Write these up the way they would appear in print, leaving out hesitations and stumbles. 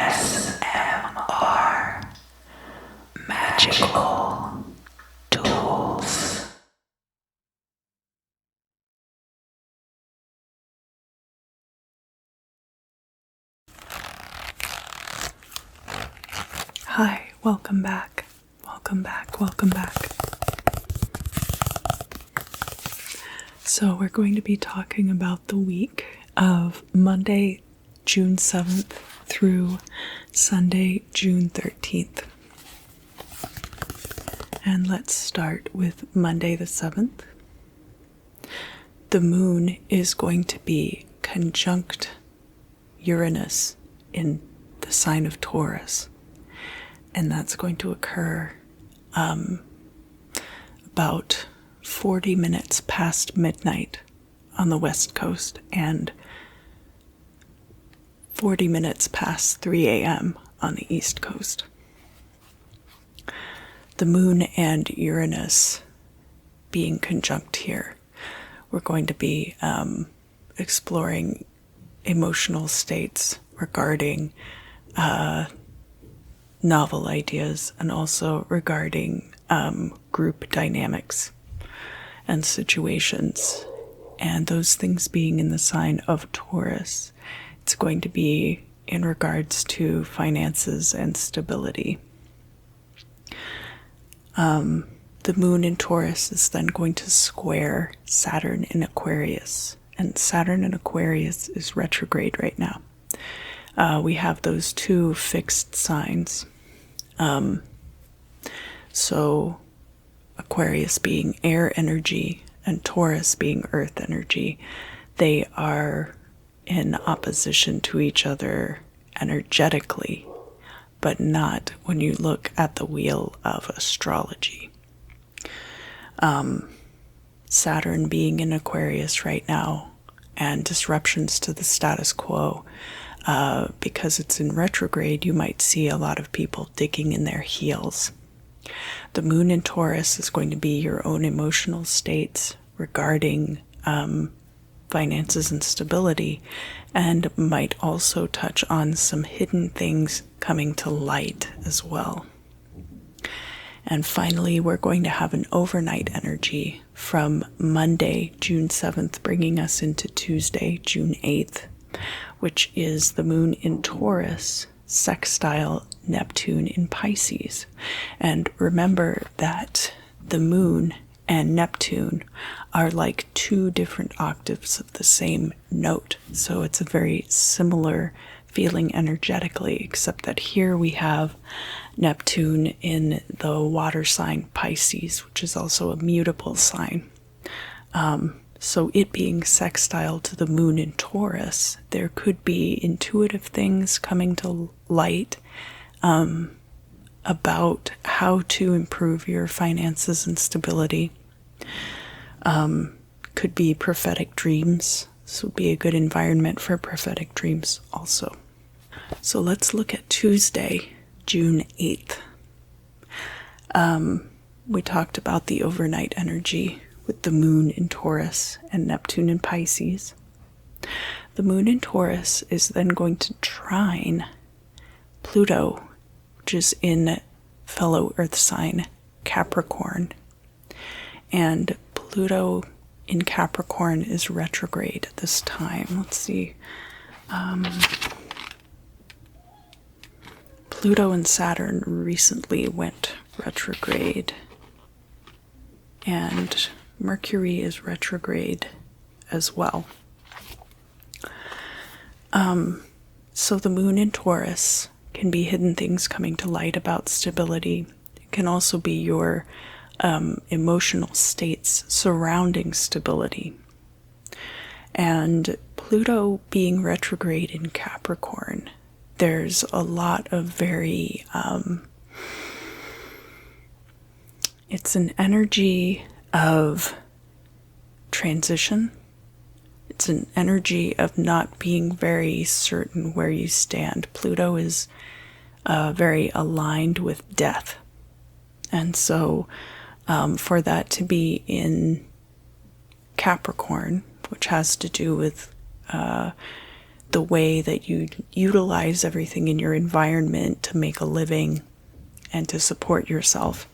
ASMR Magical Tools. Hi, welcome back. Welcome back. Welcome back. So we're going to be talking about the week of Monday, June 7th through Sunday, June 13th. And let's start with Monday the 7th. The moon is going to be conjunct Uranus in the sign of Taurus. And that's going to occur about 40 minutes past midnight on the West Coast and 40 minutes past 3 a.m. on the East Coast. The moon and Uranus being conjunct here, we're going to be exploring emotional states regarding novel ideas and also regarding group dynamics and situations. And those things being in the sign of Taurus, it's going to be in regards to finances and stability. The moon in Taurus is then going to square Saturn in Aquarius. And Saturn in Aquarius is retrograde right now. We have those two fixed signs. So Aquarius being air energy and Taurus being earth energy, they are in opposition to each other energetically, but not when you look at the wheel of astrology. Saturn being in Aquarius right now and disruptions to the status quo, because it's in retrograde, you might see a lot of people digging in their heels. The moon in Taurus is going to be your own emotional states regarding finances and stability, and might also touch on some hidden things coming to light as well. And finally, we're going to have an overnight energy from Monday, June 7th, bringing us into Tuesday, June 8th, which is the moon in Taurus, sextile Neptune in Pisces. And remember that the moon and Neptune are like two different octaves of the same note. So it's a very similar feeling energetically, except that here we have Neptune in the water sign Pisces, which is also a mutable sign. So it being sextile to the moon in Taurus, there could be intuitive things coming to light about how to improve your finances and stability. Could be prophetic dreams. This would be a good environment for prophetic dreams also. So let's look at Tuesday, June 8th. We talked about the overnight energy with the moon in Taurus and Neptune in Pisces. The moon in Taurus is then going to trine Pluto, which is in fellow earth sign Capricorn. And Pluto in Capricorn is retrograde at this time. Let's see. Pluto and Saturn recently went retrograde. And Mercury is retrograde as well. So the moon in Taurus can be hidden things coming to light about stability. It can also be your emotional states surrounding stability. And Pluto being retrograde in Capricorn, there's a lot of very, it's an energy of transition. It's an energy of not being very certain where you stand. Pluto is very aligned with death. And so for that to be in Capricorn, which has to do with the way that you utilize everything in your environment to make a living and to support yourself.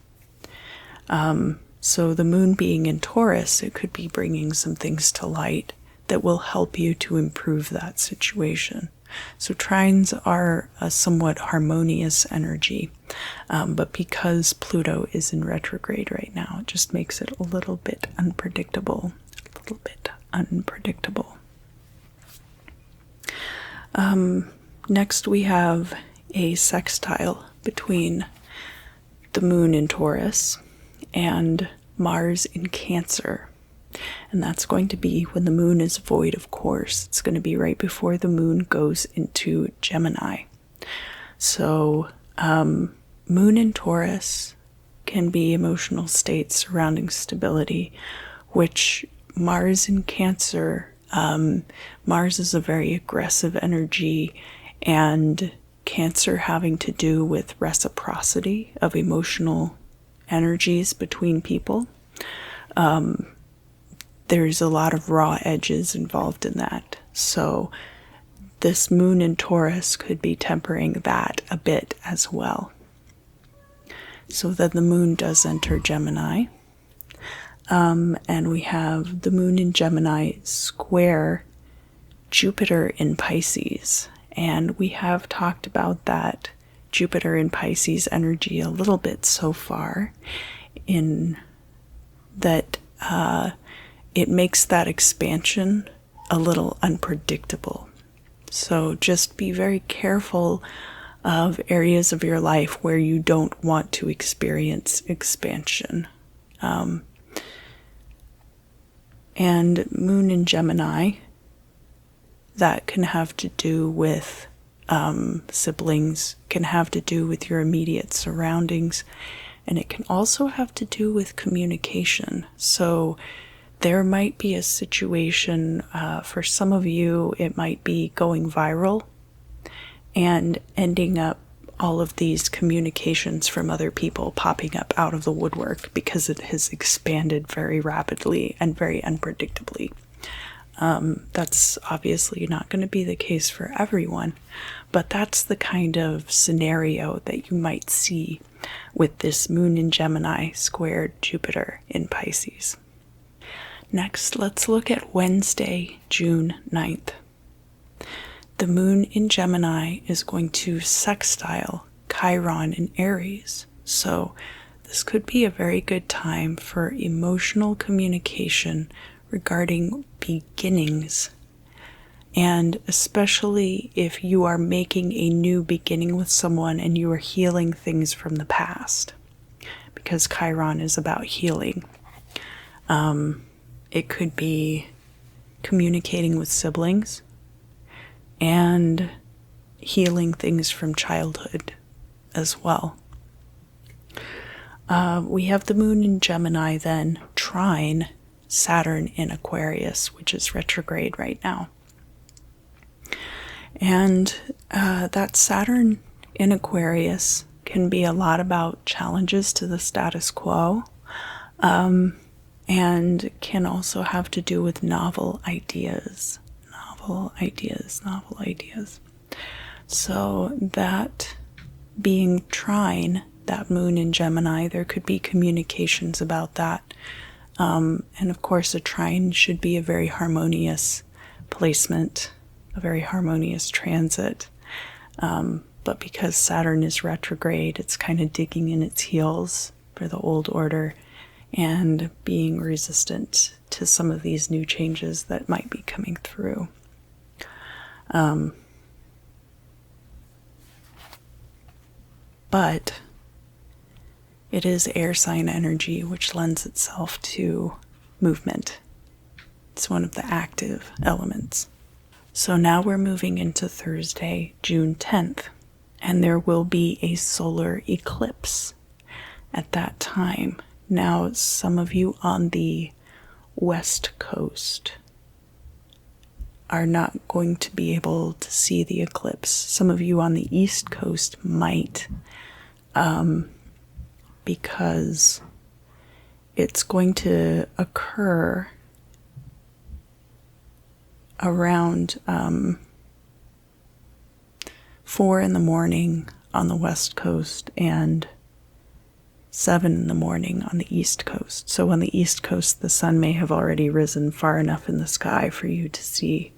So the moon being in Taurus, it could be bringing some things to light that will help you to improve that situation. So trines are a somewhat harmonious energy, but because Pluto is in retrograde right now, it just makes it a little bit unpredictable. Next we have a sextile between the moon in Taurus and Mars in Cancer. And that's going to be when the moon is void of course. It's going to be right before the moon goes into Gemini. So, moon in Taurus can be emotional states surrounding stability, which Mars in Cancer, Mars is a very aggressive energy, and Cancer having to do with reciprocity of emotional energies between people. There's a lot of raw edges involved in that. So this moon in Taurus could be tempering that a bit as well. So then the moon does enter Gemini. And we have the moon in Gemini square Jupiter in Pisces. And we have talked about that Jupiter in Pisces energy a little bit so far, in that it makes that expansion a little unpredictable. So just be very careful of areas of your life where you don't want to experience expansion. And moon in Gemini, that can have to do with siblings, can have to do with your immediate surroundings, and it can also have to do with communication. So there might be a situation, for some of you, it might be going viral and ending up all of these communications from other people popping up out of the woodwork because it has expanded very rapidly and very unpredictably. That's obviously not going to be the case for everyone, but that's the kind of scenario that you might see with this moon in Gemini squared Jupiter in Pisces. Next, let's look at Wednesday, June 9th. The moon in Gemini is going to sextile Chiron in Aries. So this could be a very good time for emotional communication regarding beginnings. And especially if you are making a new beginning with someone and you are healing things from the past. Because Chiron is about healing. It could be communicating with siblings and healing things from childhood as well. We have the moon in Gemini then trine Saturn in Aquarius, which is retrograde right now. And that Saturn in Aquarius can be a lot about challenges to the status quo, and can also have to do with novel ideas. So that being trine, that moon in Gemini, there could be communications about that. And of course, a trine should be a very harmonious placement, a very harmonious transit. But because Saturn is retrograde, it's kind of digging in its heels for the old order and being resistant to some of these new changes that might be coming through. But it is air sign energy, which lends itself to movement. It's one of the active elements. So now we're moving into Thursday, June 10th, and there will be a solar eclipse at that time. Now, some of you on the West Coast are not going to be able to see the eclipse. Some of you on the East Coast might, because it's going to occur around 4 in the morning on the west coast and 7 in the morning on the east coast. So on the east coast, the sun may have already risen far enough in the sky for you to see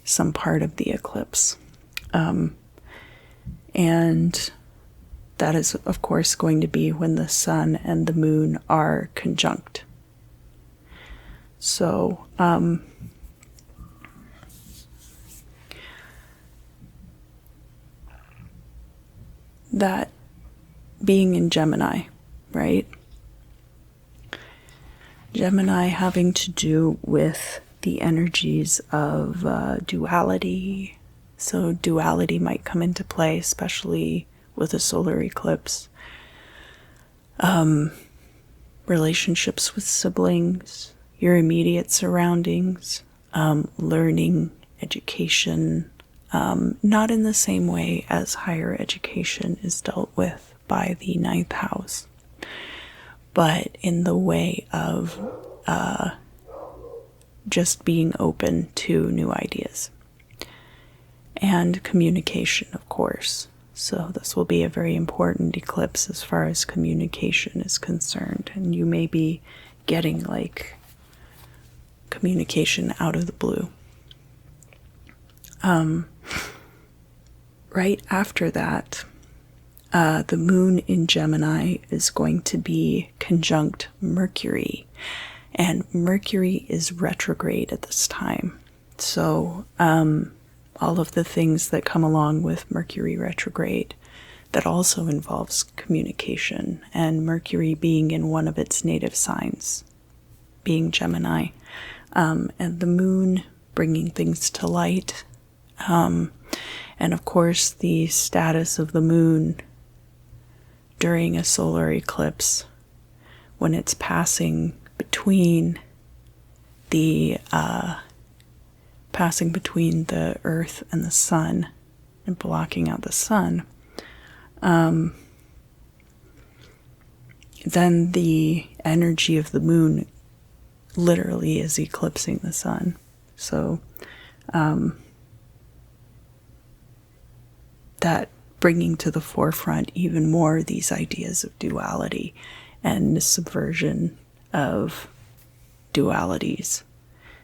some part of the eclipse. And that is, of course, going to be when the sun and the moon are conjunct. So, that being in Gemini, right? Gemini having to do with the energies of duality. So duality might come into play, especially with a solar eclipse. Relationships with siblings, your immediate surroundings, learning, education, not in the same way as higher education is dealt with by the 9th house, but in the way of just being open to new ideas. And communication, of course. So this will be a very important eclipse as far as communication is concerned. And you may be getting like communication out of the blue. Right after that, the moon in Gemini is going to be conjunct Mercury. And Mercury is retrograde at this time. So, all of the things that come along with Mercury retrograde, that also involves communication, and Mercury being in one of its native signs, being Gemini, and the moon bringing things to light, and of course the status of the moon during a solar eclipse when it's passing between the earth and the sun and blocking out the sun, then the energy of the moon literally is eclipsing the sun. So that bringing to the forefront even more these ideas of duality and the subversion of dualities.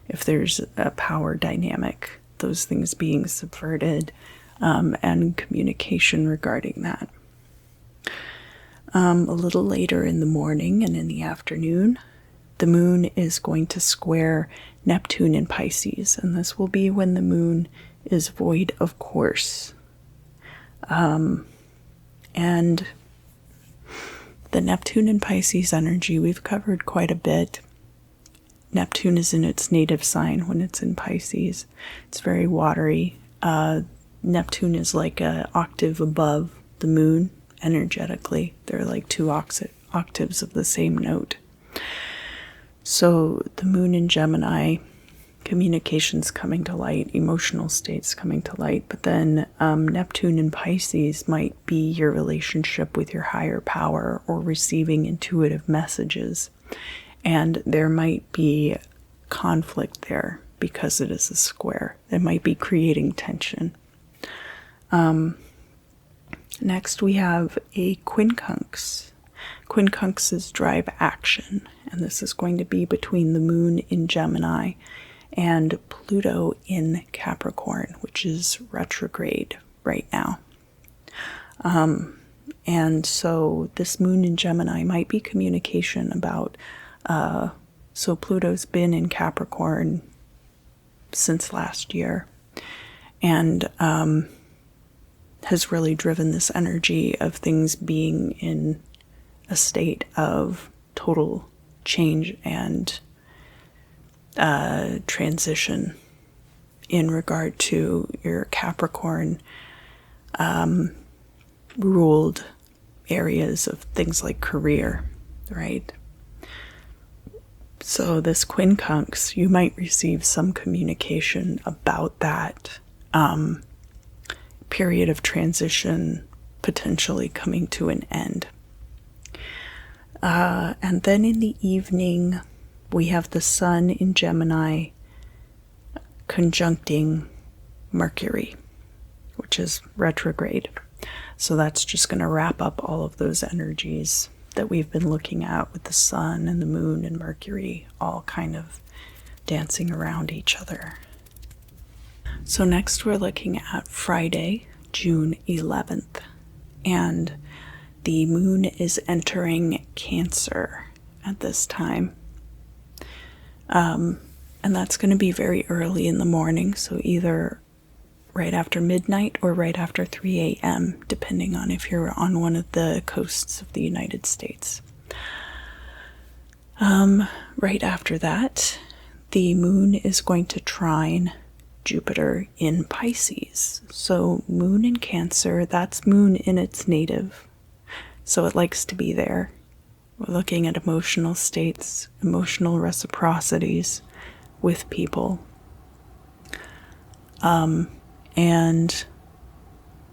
If there's a power dynamic, those things being subverted, and communication regarding that. A little later in the morning and in the afternoon, the moon is going to square Neptune in Pisces, and this will be when the moon is void of course. And the Neptune in Pisces energy, we've covered quite a bit. Neptune is in its native sign when it's in Pisces. It's very watery. Neptune is like an octave above the moon energetically. They're like two octaves of the same note. So the moon in Gemini, communications coming to light, emotional states coming to light. But then Neptune in Pisces might be your relationship with your higher power or receiving intuitive messages. And there might be conflict there because it is a square. It might be creating tension. Next, we have a quincunx. Quincunxes drive action, and this is going to be between the moon in Gemini and Pluto in Capricorn, which is retrograde right now. And so this moon in Gemini might be communication about so Pluto's been in Capricorn since last year and has really driven this energy of things being in a state of total change and transition in regard to your Capricorn ruled areas of things like career, right? So this quincunx, you might receive some communication about that period of transition potentially coming to an end. And then in the evening, we have the sun in Gemini conjuncting Mercury, which which is retrograde. So that's just going to wrap up all of those energies that we've been looking at with the sun and the moon and Mercury all kind of dancing around each other. So next we're looking at Friday, June 11th, and the moon is entering Cancer at this time. And that's going to be very early in the morning, so either right after midnight or right after 3 a.m., depending on if you're on one of the coasts of the United States. Right after that, the moon is going to trine Jupiter in Pisces. So moon in Cancer, that's moon in its native. So it likes to be there. We're looking at emotional states, emotional reciprocities with people. And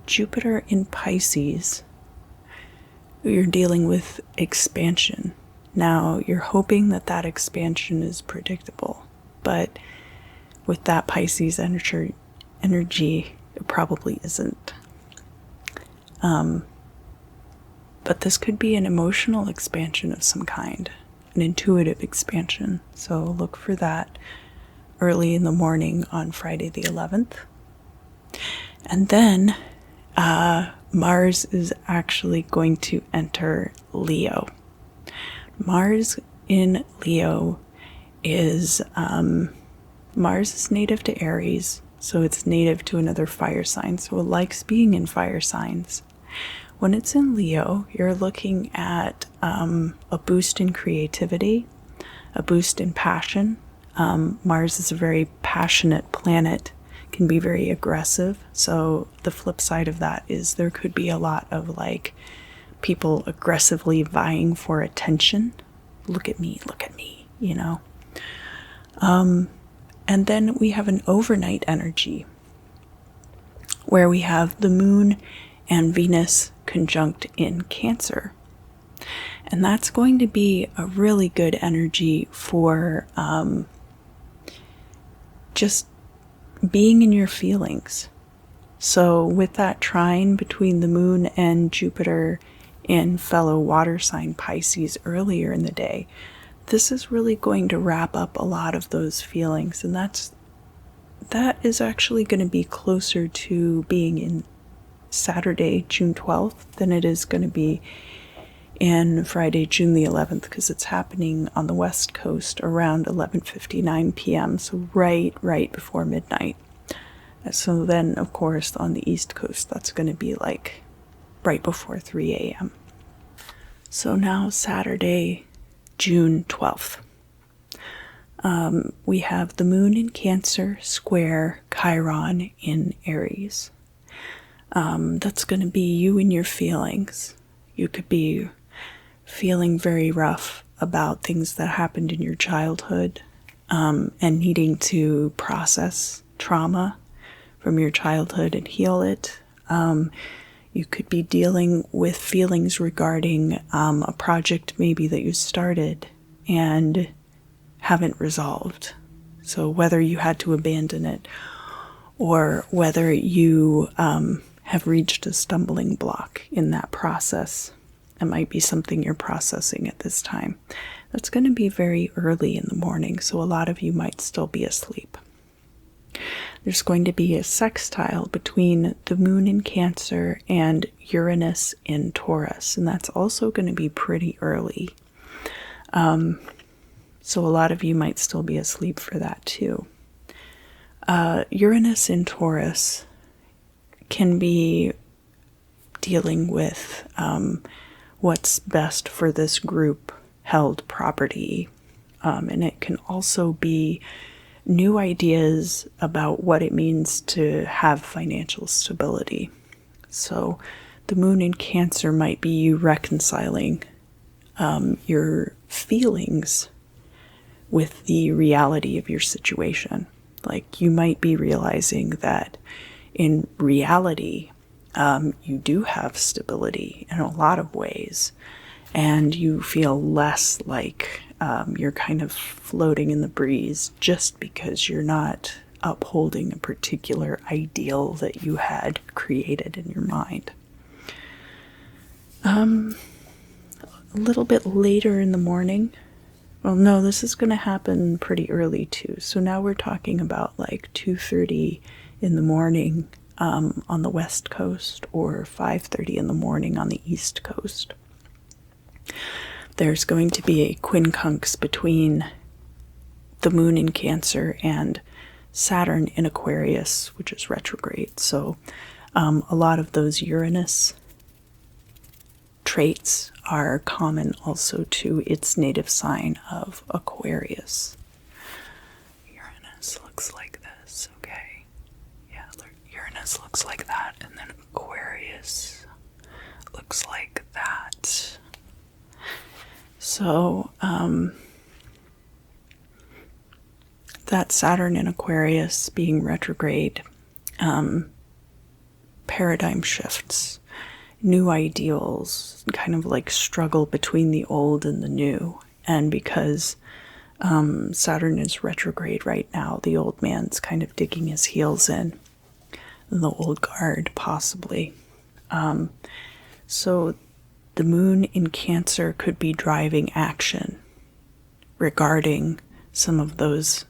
Jupiter in Pisces, you're dealing with expansion. Now, you're hoping that that expansion is predictable, but with that Pisces energy, it probably isn't. But this could be an emotional expansion of some kind, an intuitive expansion. So look for that early in the morning on Friday the 11th. And then Mars is actually going to enter Leo. Mars in Leo is, Mars is native to Aries, so it's native to another fire sign, so it likes being in fire signs. When it's in Leo, you're looking at a boost in creativity, a boost in passion. Mars is a very passionate planet, can be very aggressive. So the flip side of that is there could be a lot of like people aggressively vying for attention. Look at me, you know. And then we have an overnight energy where we have the moon and Venus conjunct in Cancer. And that's going to be a really good energy for just being in your feelings. So with that trine between the moon and Jupiter in fellow water sign Pisces earlier in the day, this is really going to wrap up a lot of those feelings. And that is actually going to be closer to being in Saturday, June 12th, than it is going to be in Friday, June the 11th, because it's happening on the West Coast around 11:59 p.m., so right before midnight. So then, of course, on the East Coast, that's going to be like right before 3 a.m. So now Saturday, June 12th. We have the moon in Cancer square Chiron in Aries. That's going to be you and your feelings. You could be feeling very rough about things that happened in your childhood, and needing to process trauma from your childhood and heal it. You could be dealing with feelings regarding a project maybe that you started and haven't resolved. So whether you had to abandon it or whether you have reached a stumbling block in that process. It might be something you're processing at this time. That's going to be very early in the morning, so a lot of you might still be asleep. There's going to be a sextile between the moon in Cancer and Uranus in Taurus, and that's also going to be pretty early. So a lot of you might still be asleep for that too. Uranus in Taurus can be dealing with what's best for this group held property. And it can also be new ideas about what it means to have financial stability. So the moon in Cancer might be you reconciling your feelings with the reality of your situation. Like you might be realizing that in reality, you do have stability in a lot of ways, and you feel less like you're kind of floating in the breeze just because you're not upholding a particular ideal that you had created in your mind. A little bit later in the morning, well, no, this is going to happen pretty early too. So now we're talking about like 2:30 in the morning on the west coast, or 5:30 in the morning on the east coast. There's going to be a quincunx between the moon in Cancer and Saturn in Aquarius, which is retrograde. So a lot of those Uranus traits are common also to its native sign of Aquarius. Uranus looks like this, okay. Yeah, Uranus looks like that, and then Aquarius looks like that. So, that Saturn in Aquarius being retrograde, paradigm shifts, new ideals, kind of like struggle between the old and the new. And because Saturn is retrograde right now, the old man's kind of digging his heels in, the old guard possibly. So the moon in Cancer could be driving action regarding some of those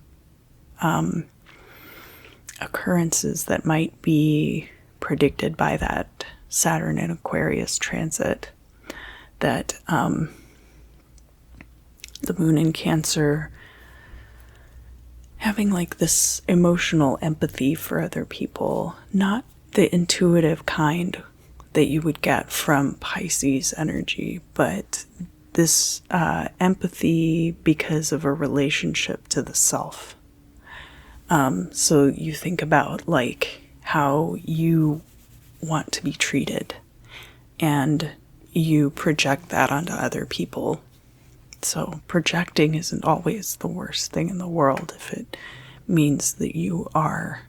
occurrences that might be predicted by that Saturn in Aquarius transit, that the moon in Cancer having like this emotional empathy for other people, not the intuitive kind that you would get from Pisces energy, but this empathy because of a relationship to the self. So you think about like how you want to be treated, and you project that onto other people. So projecting isn't always the worst thing in the world if it means that you are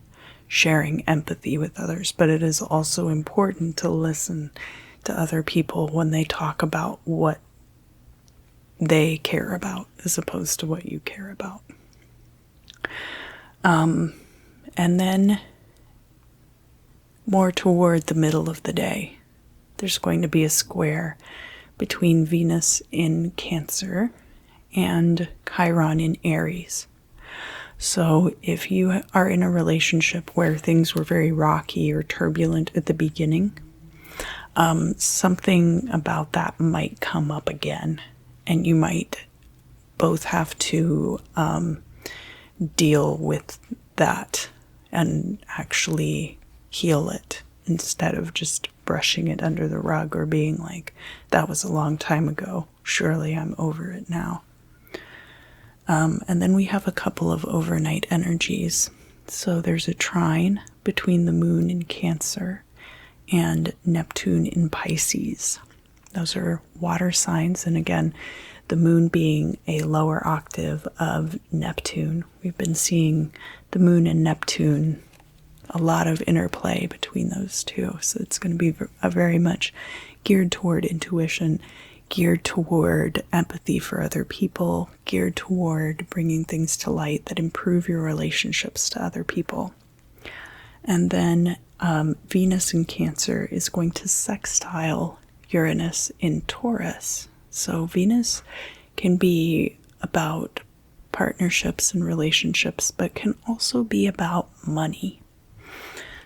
sharing empathy with others, but it is also important to listen to other people when they talk about what they care about as opposed to what you care about. And then more toward the middle of the day, there's going to be a square between Venus in Cancer and Chiron in Aries. So if you are in a relationship where things were very rocky or turbulent at the beginning, something about that might come up again, and you might both have to deal with that and actually heal it instead of just brushing it under the rug or being like, that was a long time ago, surely I'm over it now. And then we have a couple of overnight energies. So there's a trine between the moon in Cancer and Neptune in Pisces. Those are water signs, and again, the moon being a lower octave of Neptune. We've been seeing the moon and Neptune, a lot of interplay between those two. So it's going to be very much geared toward intuition, geared toward empathy for other people, geared toward bringing things to light that improve your relationships to other people. And then Venus in Cancer is going to sextile Uranus in Taurus. So Venus can be about partnerships and relationships, but can also be about money.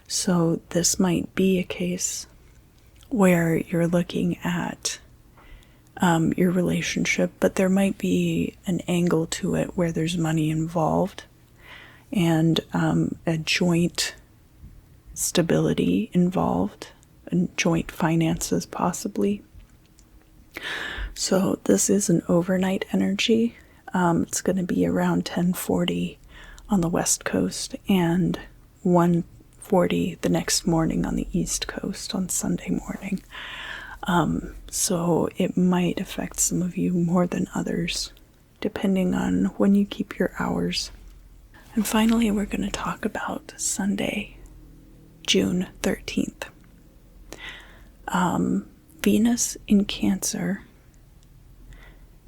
So this might be a case where you're looking at your relationship, but there might be an angle to it where there's money involved and a joint stability involved, and joint finances possibly. So this is an overnight energy. It's going to be around 10:40 on the west coast and 1:40 the next morning on the east coast on Sunday morning. So it might affect some of you more than others, depending on when you keep your hours. And finally, we're going to talk about Sunday, June 13th. Venus in Cancer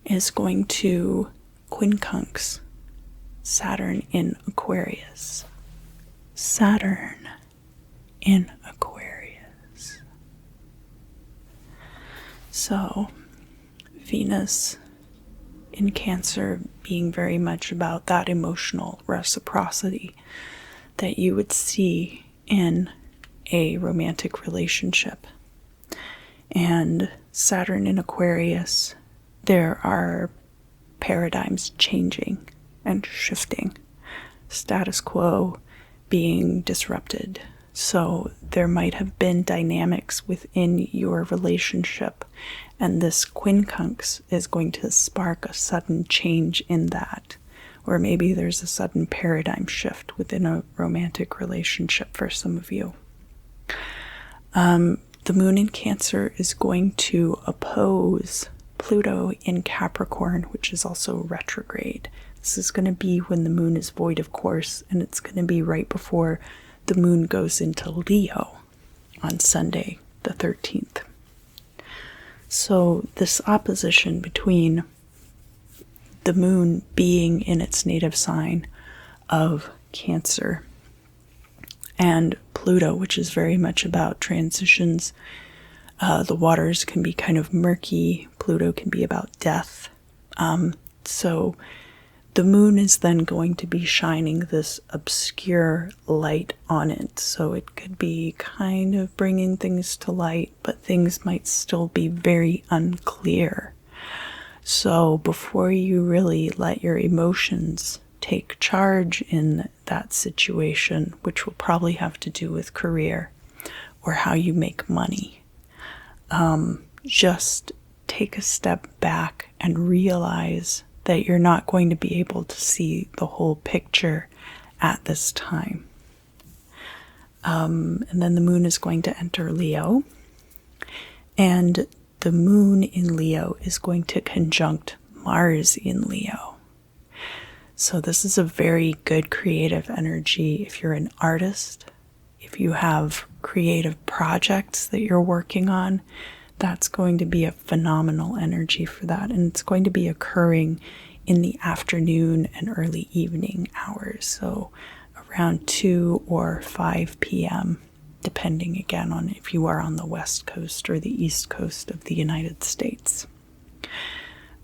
is going to quincunx Saturn in Aquarius. Saturn in Aquarius. So, Venus in Cancer being very much about that emotional reciprocity that you would see in a romantic relationship. And Saturn in Aquarius, there are paradigms changing and shifting, status quo being disrupted. So there might have been dynamics within your relationship, and this quincunx is going to spark a sudden change in that. Or maybe there's a sudden paradigm shift within a romantic relationship for some of you. The moon in Cancer is going to oppose Pluto in Capricorn, which is also retrograde. This is going to be when the moon is void of course, and it's going to be right before the moon goes into Leo on Sunday, the 13th. So this opposition between the moon being in its native sign of Cancer and Pluto, which is very much about transitions. The waters can be kind of murky. Pluto can be about death. So the moon is then going to be shining this obscure light on it. So it could be kind of bringing things to light, but things might still be very unclear. So before you really let your emotions take charge in that situation, which will probably have to do with career or how you make money, just take a step back and realize that you're not going to be able to see the whole picture at this time. And then the moon is going to enter Leo, and the moon in Leo is going to conjunct Mars in Leo. So this is a very good creative energy if you're an artist, if you have creative projects that you're working on. That's going to be a phenomenal energy for that. And it's going to be occurring in the afternoon and early evening hours. So around 2 or 5 p.m., depending again on if you are on the West Coast or the East Coast of the United States.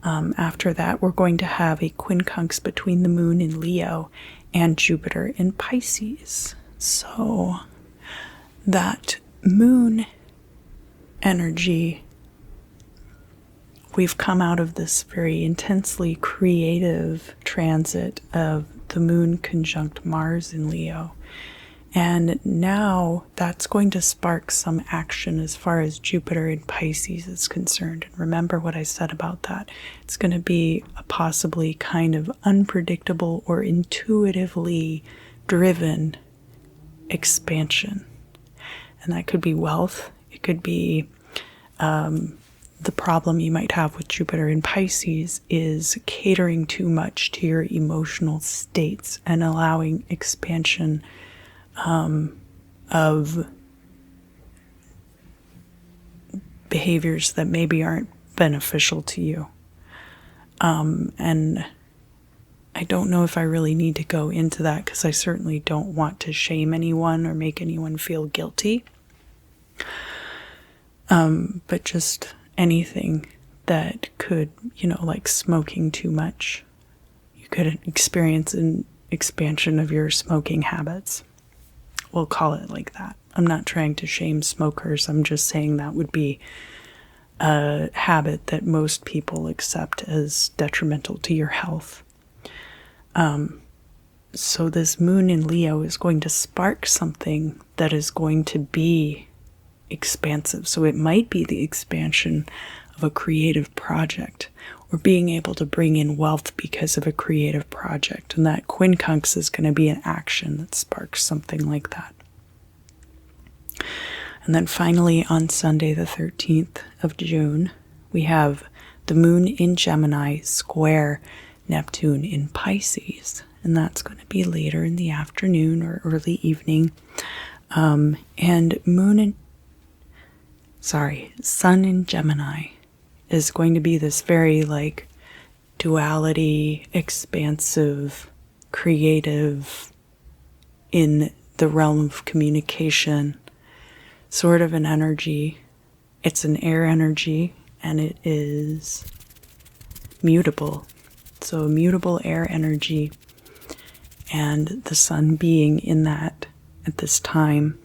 After that, we're going to have a quincunx between the moon in Leo and Jupiter in Pisces. So that moon energy, we've come out of this very intensely creative transit of the moon conjunct Mars in Leo. And now that's going to spark some action as far as Jupiter in Pisces is concerned. And remember what I said about that. It's going to be a possibly kind of unpredictable or intuitively driven expansion. And that could be wealth. It could be the problem you might have with Jupiter in Pisces is catering too much to your emotional states and allowing expansion of behaviors that maybe aren't beneficial to you. And I don't know if I really need to go into that because I certainly don't want to shame anyone or make anyone feel guilty. But just anything that could, like smoking too much. You could experience an expansion of your smoking habits. We'll call it like that. I'm not trying to shame smokers. I'm just saying that would be a habit that most people accept as detrimental to your health. So this moon in Leo is going to spark something that is going to be expansive. So it might be the expansion of a creative project or being able to bring in wealth because of a creative project. And that quincunx is going to be an action that sparks something like that. And then finally on Sunday the 13th of June, we have the moon in Gemini square Neptune in Pisces. And that's going to be later in the afternoon or early evening. And Sun in Gemini is going to be this very like duality, expansive, creative in the realm of communication sort of an energy. It's an air energy, and it is mutable. So a mutable air energy, and the sun being in that at this time,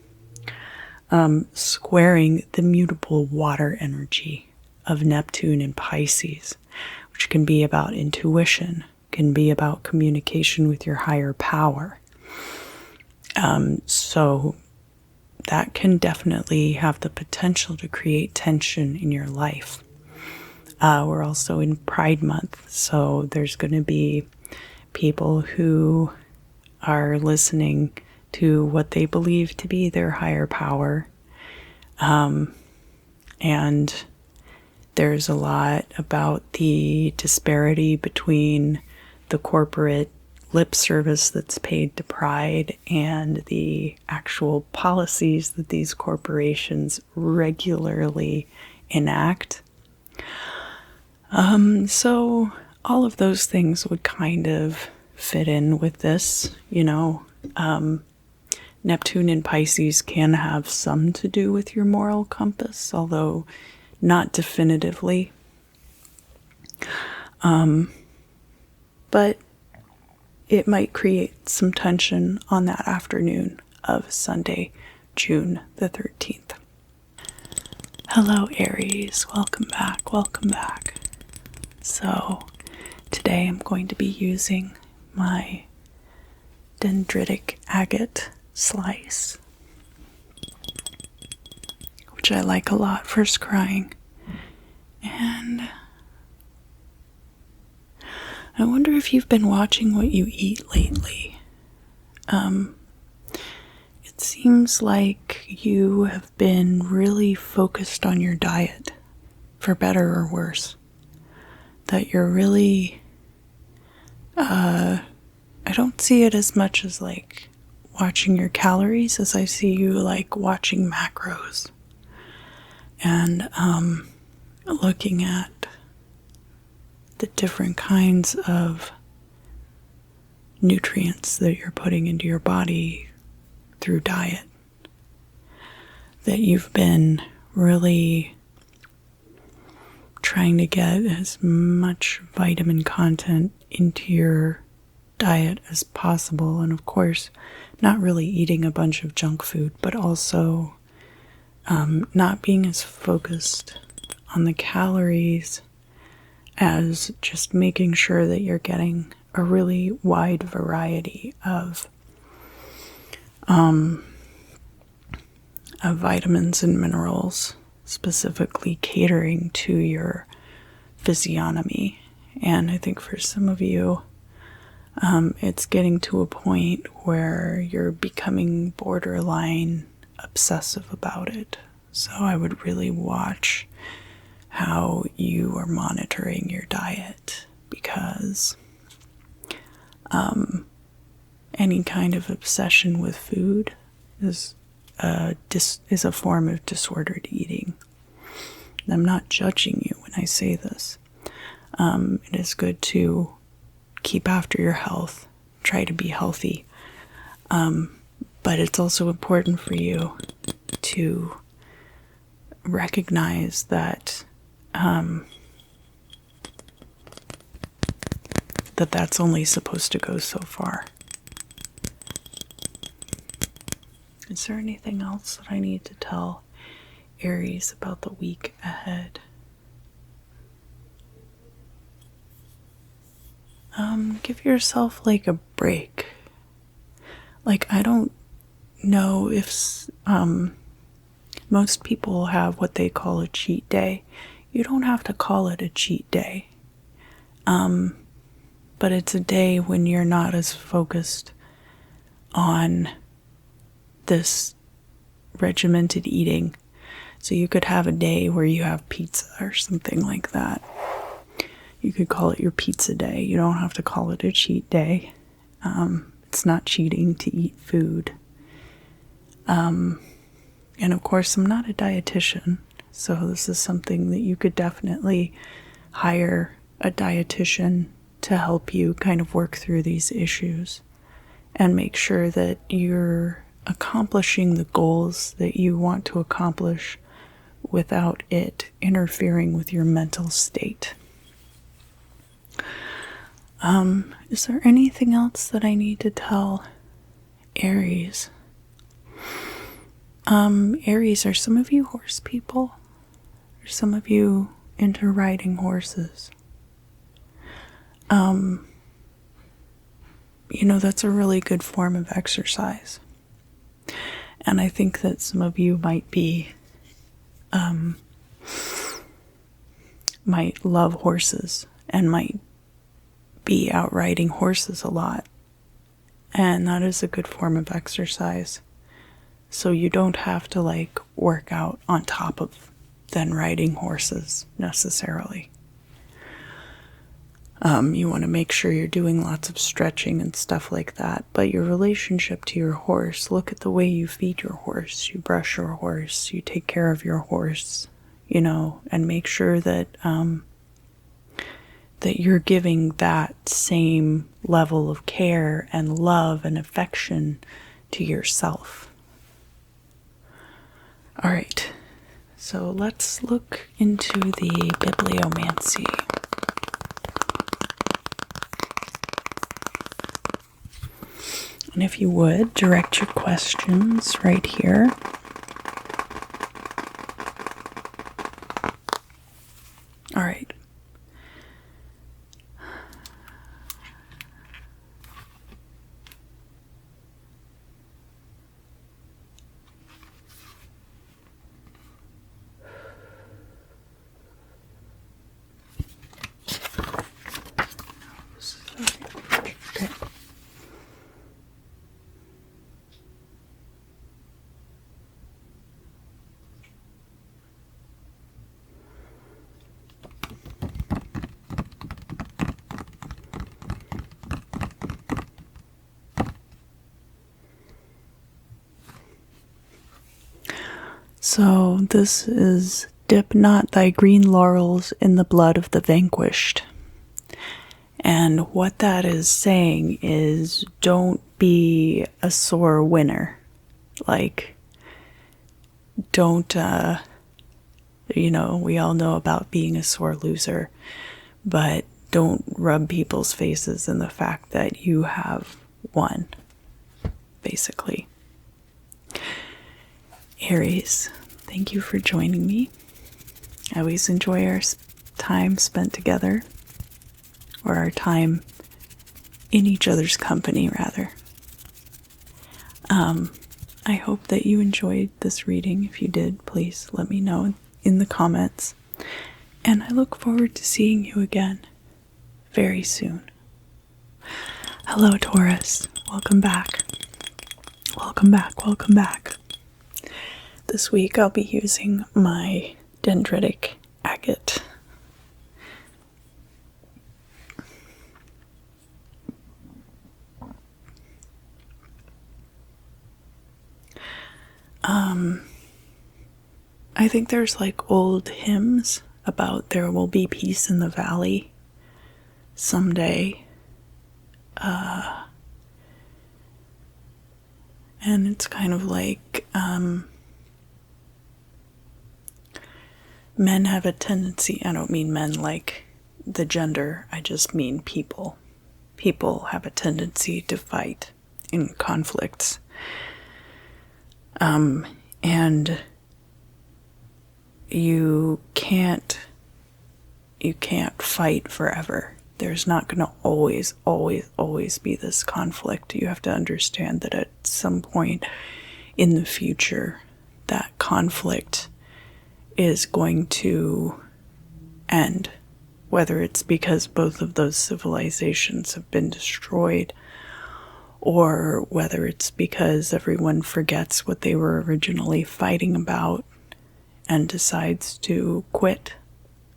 squaring the mutable water energy of Neptune and Pisces, which can be about intuition, can be about communication with your higher power. So that can definitely have the potential to create tension in your life. We're also in Pride Month, so there's going to be people who are listening to what they believe to be their higher power. And there's a lot about the disparity between the corporate lip service that's paid to Pride and the actual policies that these corporations regularly enact. So all of those things would kind of fit in with this, Neptune in Pisces can have some to do with your moral compass, although not definitively. But it might create some tension on that afternoon of Sunday, June the 13th. Hello, Aries. Welcome back. Welcome back. So today I'm going to be using my dendritic agate slice, which I like a lot for scrying. And I wonder if you've been watching what you eat lately. It seems like you have been really focused on your diet, for better or worse. That you're really, I don't see it as much as like watching your calories as I see you like watching macros and looking at the different kinds of nutrients that you're putting into your body through diet. That you've been really trying to get as much vitamin content into your diet as possible, and of course not really eating a bunch of junk food, but also not being as focused on the calories as just making sure that you're getting a really wide variety of vitamins and minerals, specifically catering to your physiognomy. And I think for some of you, it's getting to a point where you're becoming borderline obsessive about it. So I would really watch how you are monitoring your diet, because any kind of obsession with food is a form of disordered eating. And I'm not judging you when I say this. It is good to keep after your health, try to be healthy, but it's also important for you to recognize that that's only supposed to go so far. Is there anything else that I need to tell Aries about the week ahead? Give yourself like a break. Like, I don't know if most people have what they call a cheat day. You don't have to call it a cheat day. But it's a day when you're not as focused on this regimented eating. So you could have a day where you have pizza or something like that. You could call it your pizza day. You don't have to call it a cheat day. It's not cheating to eat food. And of course, I'm not a dietitian, so this is something that you could definitely hire a dietitian to help you kind of work through these issues and make sure that you're accomplishing the goals that you want to accomplish without it interfering with your mental state. Is there anything else that I need to tell Aries? Aries, are some of you horse people? Are some of you into riding horses? That's a really good form of exercise. And I think that some of you might love horses and might be out riding horses a lot. And that is a good form of exercise. So you don't have to work out on top of then riding horses necessarily. You want to make sure you're doing lots of stretching and stuff like that. But your relationship to your horse, look at the way you feed your horse. You brush your horse, you take care of your horse, and make sure that that you're giving that same level of care and love and affection to yourself. All right, so let's look into the bibliomancy. And if you would, direct your questions right here. All right. So this is dip not thy green laurels in the blood of the vanquished. And what that is saying is don't be a sore winner. Don't, we all know about being a sore loser, but don't rub people's faces in the fact that you have won, basically. Aries, thank you for joining me. I always enjoy our time spent together, or our time in each other's company, rather. I hope that you enjoyed this reading. If you did, please let me know in the comments. And I look forward to seeing you again very soon. Hello, Taurus. Welcome back. Welcome back, welcome back. This week I'll be using my dendritic agate. I think there's old hymns about there will be peace in the valley someday. And it's kind of men have a tendency, I don't mean men like the gender, I just mean people. People have a tendency to fight in conflicts. And you can't fight forever. There's not going to always be this conflict. You have to understand that at some point in the future, that conflict is going to end. Whether it's because both of those civilizations have been destroyed, or whether it's because everyone forgets what they were originally fighting about and decides to quit,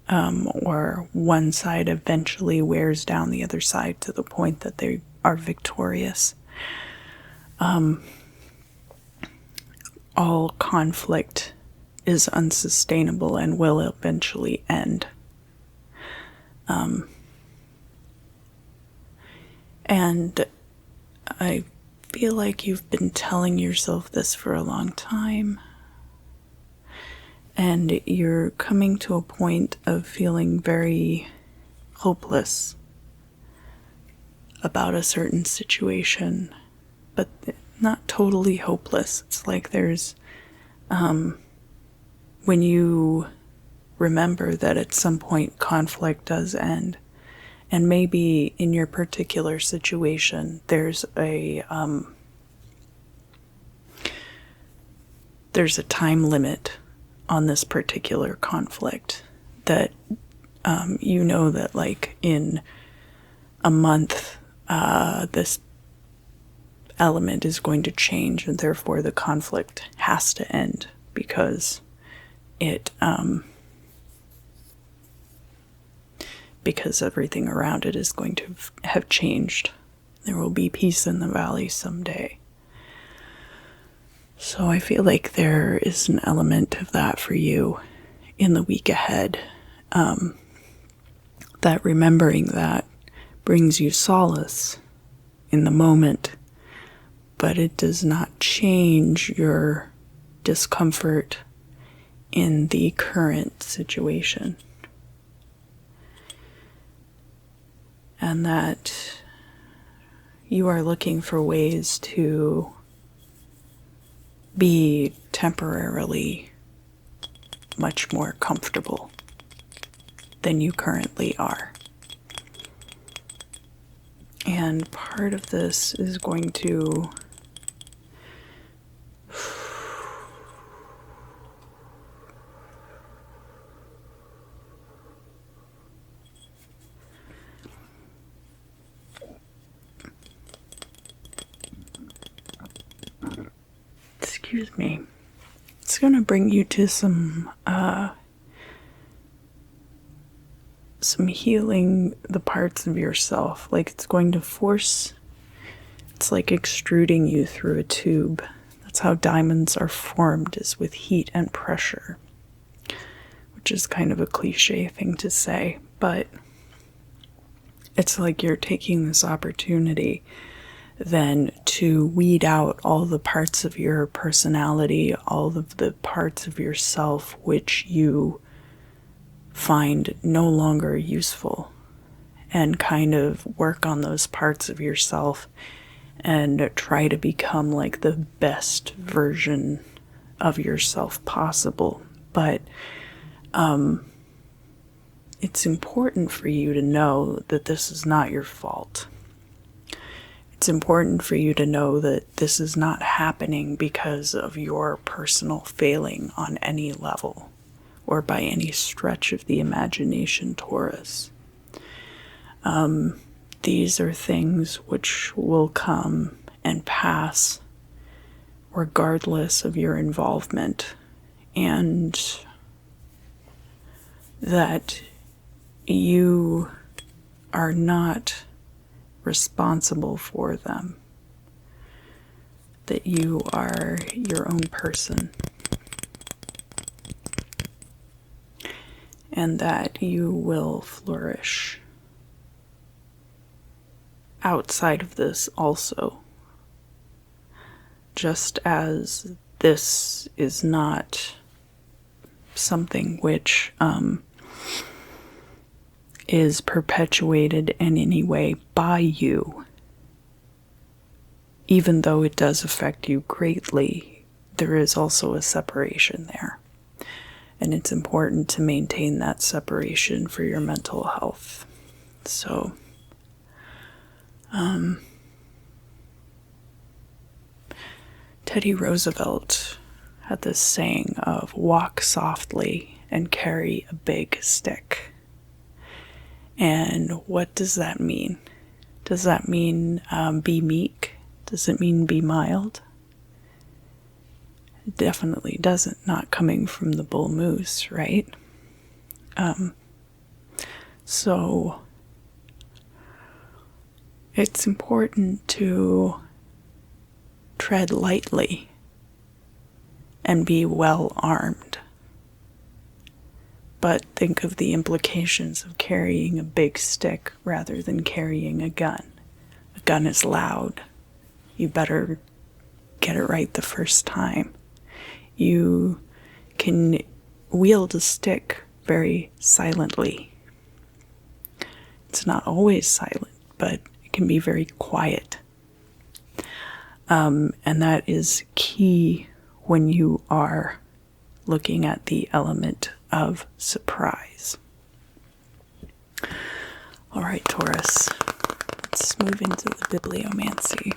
or one side eventually wears down the other side to the point that they are victorious. All conflict is unsustainable and will eventually end. And I feel like you've been telling yourself this for a long time, and you're coming to a point of feeling very hopeless about a certain situation, but not totally hopeless. It's like there's, when you remember that at some point conflict does end, and maybe in your particular situation, there's a time limit on this particular conflict, that you know that like in a month this element is going to change, and therefore the conflict has to end because because everything around it is going to have changed. There will be peace in the valley someday. So I feel like there is an element of that for you in the week ahead. That remembering that brings you solace in the moment, but it does not change your discomfort in the current situation. And that you are looking for ways to be temporarily much more comfortable than you currently are. And part of this is going to excuse me. It's going to bring you to some healing the parts of yourself. Like it's going to force, it's like extruding you through a tube. That's how diamonds are formed, is with heat and pressure, which is kind of a cliche thing to say, but it's like you're taking this opportunity then to weed out all the parts of your personality, all of the parts of yourself which you find no longer useful, and kind of work on those parts of yourself and try to become like the best version of yourself possible. But it's important for you to know that this is not your fault. It's important for you to know that this is not happening because of your personal failing on any level or by any stretch of the imagination, Taurus. These are things which will come and pass regardless of your involvement, and that you are not responsible for them, that you are your own person, and that you will flourish outside of this also, just as this is not something which is perpetuated in any way by you. Even though it does affect you greatly, there is also a separation there. And it's important to maintain that separation for your mental health. So, Teddy Roosevelt had this saying of walk softly and carry a big stick. And what does that mean? Does that mean be meek? Does it mean be mild? It definitely doesn't, not coming from the bull moose, right? So it's important to tread lightly and be well armed. But think of the implications of carrying a big stick rather than carrying a gun. A gun is loud. you better get it right the first time. You can wield a stick very silently. It's not always silent, but it can be very quiet. And that is key when you are looking at the element of surprise. All right, Taurus, let's move into the bibliomancy.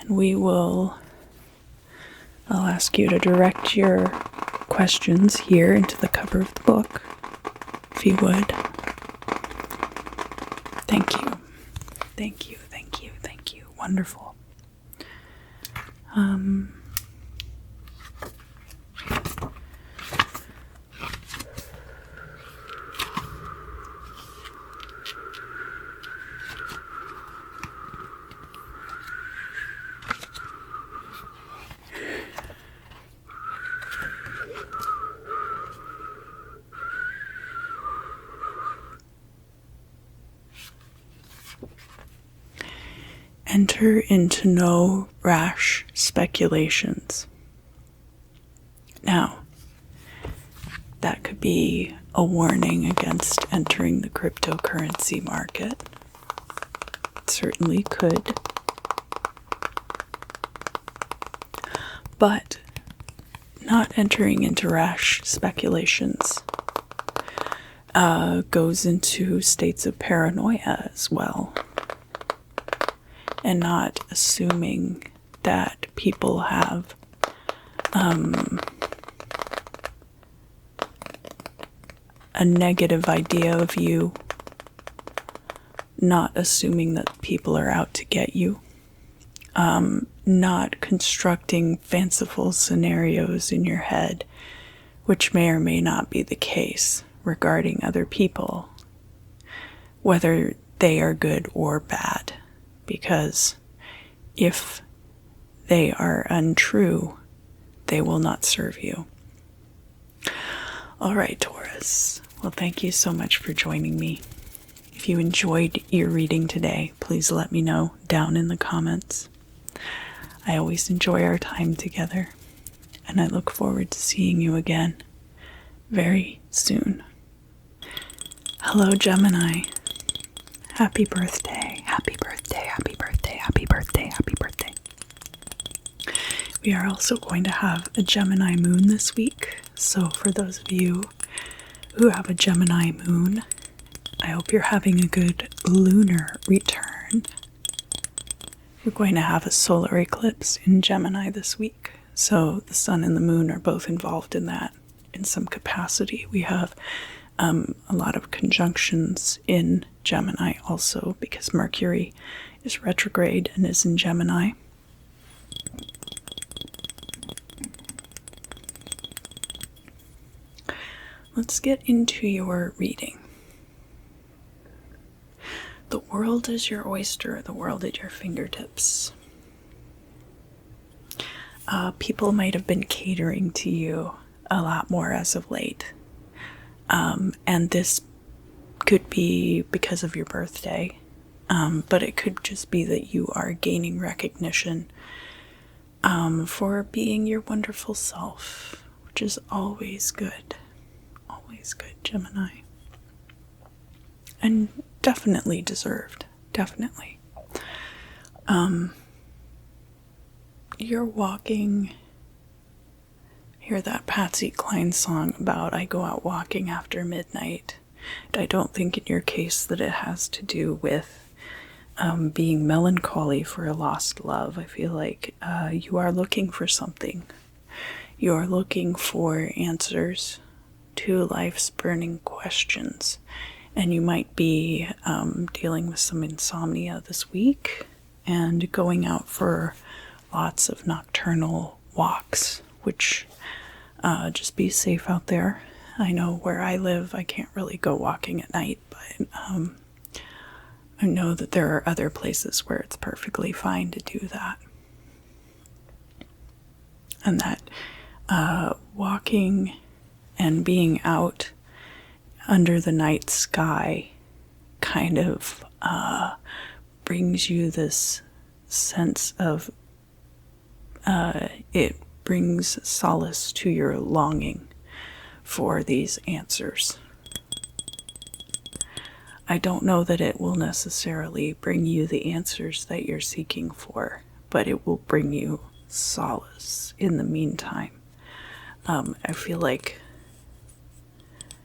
And I'll ask you to direct your questions here into the cover of the book, if you would. Thank you. Thank you, thank you, thank you. Wonderful. Enter into no rash speculations. Now, that could be a warning against entering the cryptocurrency market. It certainly could. But not entering into rash speculations goes into states of paranoia as well. And not assuming that people have a negative idea of you, not assuming that people are out to get you, not constructing fanciful scenarios in your head, which may or may not be the case regarding other people, whether they are good or bad. Because if they are untrue, they will not serve you. All right, Taurus. Well, thank you so much for joining me. If you enjoyed your reading today, please let me know down in the comments. I always enjoy our time together, and I look forward to seeing you again very soon. Hello, Gemini. Happy birthday, happy birthday, happy birthday, happy birthday, happy birthday. We are also going to have a Gemini moon this week. So for those of you who have a Gemini moon, I hope you're having a good lunar return. We're going to have a solar eclipse in Gemini this week. So the sun and the moon are both involved in that in some capacity. We have a lot of conjunctions in Gemini also because Mercury is retrograde and is in Gemini. Let's get into your reading. The world is your oyster, the world at your fingertips. People might have been catering to you a lot more as of late. And this could be because of your birthday, but it could just be that you are gaining recognition for being your wonderful self, which is always good. Always good, Gemini. And definitely deserved. Definitely. You're walking... Hear that Patsy Cline song about I go out walking after midnight. I don't think in your case that it has to do with being melancholy for a lost love. I feel like you are looking for something. You are looking for answers to life's burning questions. And you might be dealing with some insomnia this week and going out for lots of nocturnal walks, which just be safe out there. I know where I live, I can't really go walking at night, but I know that there are other places where it's perfectly fine to do that. and that walking and being out under the night sky kind of brings you this sense of it brings solace to your longing for these answers. I don't know that it will necessarily bring you the answers that you're seeking for, but it will bring you solace in the meantime. I feel like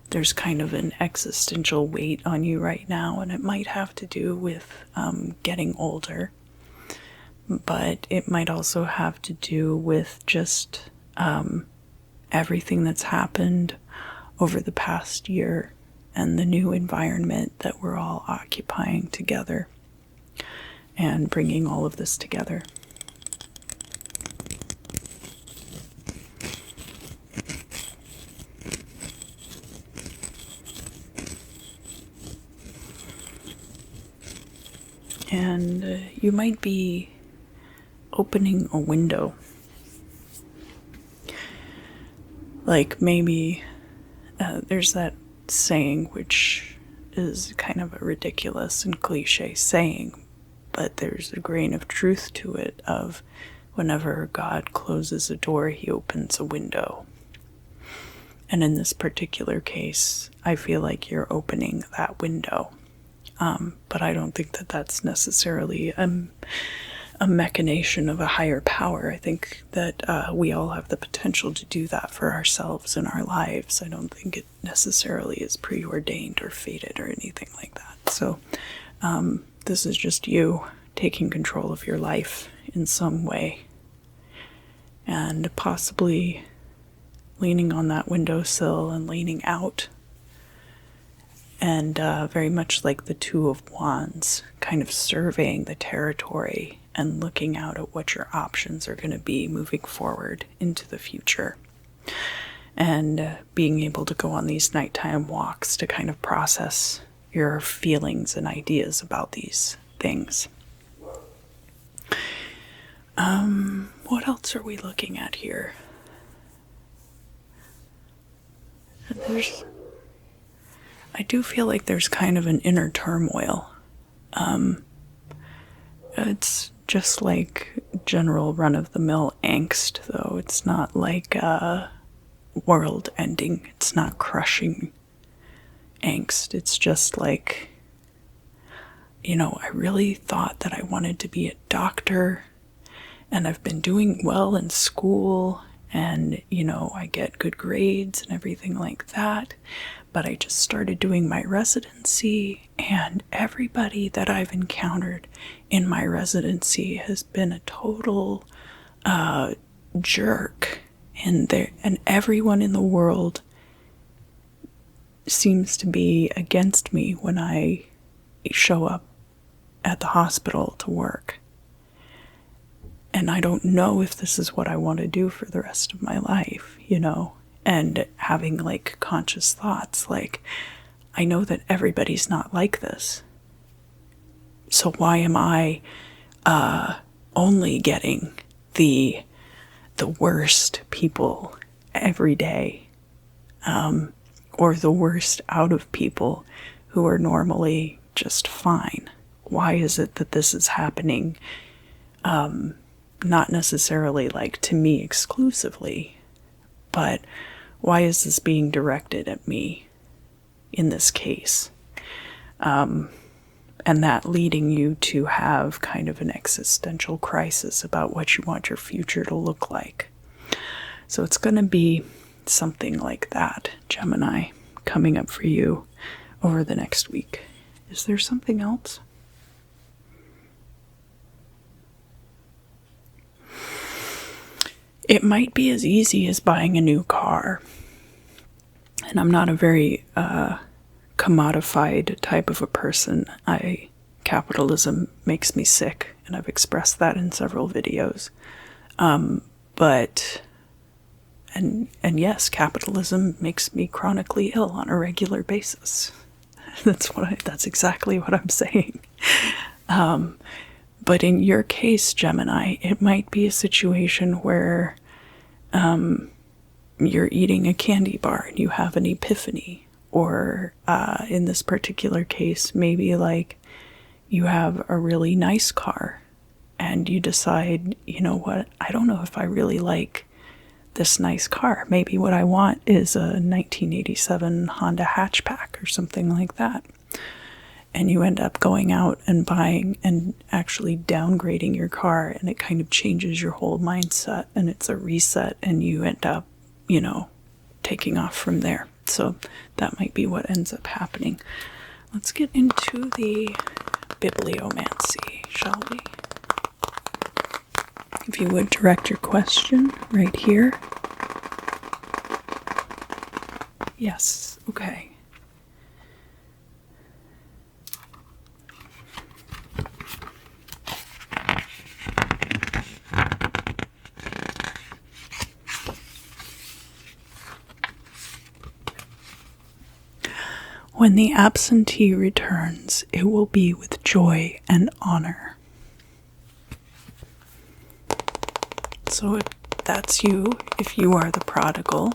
there's kind of an existential weight on you right now, and it might have to do with getting older, but it might also have to do with just everything that's happened over the past year and the new environment that we're all occupying together and bringing all of this together. And you might be opening a window. Like maybe there's that saying, which is kind of a ridiculous and cliche saying, but there's a grain of truth to it, of whenever God closes a door, he opens a window. And in this particular case, I feel like you're opening that window. But I don't think that that's necessarily a machination of a higher power. I think that we all have the potential to do that for ourselves in our lives. I don't think it necessarily is preordained or fated or anything like that. So this is just you taking control of your life in some way, and possibly leaning on that windowsill and leaning out. And very much like the Two of Wands, kind of surveying the territory and looking out at what your options are going to be moving forward into the future. And being able to go on these nighttime walks to kind of process your feelings and ideas about these things. What else are we looking at here? I do feel like there's kind of an inner turmoil. It's just like general run-of-the-mill angst, though. It's not like world ending. It's not crushing angst. It's just like, I really thought that I wanted to be a doctor, and I've been doing well in school, and, I get good grades and everything like that. But I just started doing my residency, and everybody that I've encountered in my residency has been a total jerk. And everyone in the world seems to be against me when I show up at the hospital to work. And I don't know if this is what I want to do for the rest of my life, and having like conscious thoughts like, I know that everybody's not like this. So why am I only getting the worst people every day, or the worst out of people who are normally just fine? Why is it that this is happening? Not necessarily like to me exclusively, but why is this being directed at me in this case? And that leading you to have kind of an existential crisis about what you want your future to look like. So it's going to be something like that, Gemini, coming up for you over the next week. Is there something else? It might be as easy as buying a new car. And I'm not a very commodified type of a person. Capitalism makes me sick, and I've expressed that in several videos. But yes, capitalism makes me chronically ill on a regular basis. That's exactly what I'm saying. But in your case, Gemini, it might be a situation where you're eating a candy bar and you have an epiphany. Or in this particular case, maybe like you have a really nice car and you decide, you know what, I don't know if I really like this nice car. Maybe what I want is a 1987 Honda hatchback or something like that. And you end up going out and buying and actually downgrading your car, and it kind of changes your whole mindset, and it's a reset, and you end up, you know, taking off from there. So that might be what ends up happening. Let's get into the bibliomancy, shall we? If you would direct your question right here. Yes, okay. When the absentee returns, it will be with joy and honor. So if that's you, if you are the prodigal,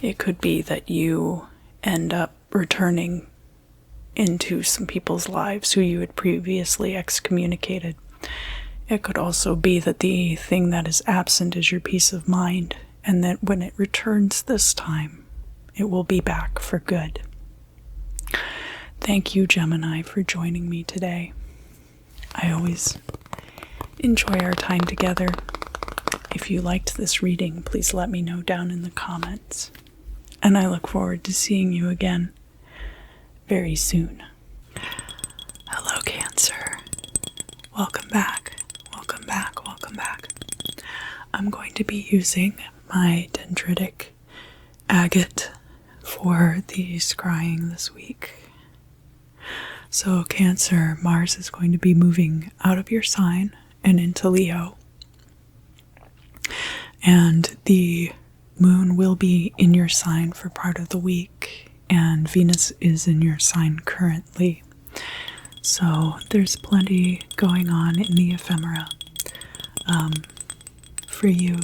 it could be that you end up returning into some people's lives who you had previously excommunicated. It could also be that the thing that is absent is your peace of mind, and that when it returns this time, it will be back for good. Thank you, Gemini, for joining me today. I always enjoy our time together. If you liked this reading, please let me know down in the comments. And I look forward to seeing you again very soon. Hello, Cancer. Welcome back. Welcome back. Welcome back. I'm going to be using my dendritic agate for the scrying this week. So, Cancer, Mars is going to be moving out of your sign and into Leo. And the moon will be in your sign for part of the week, and Venus is in your sign currently. So there's plenty going on in the ephemera for you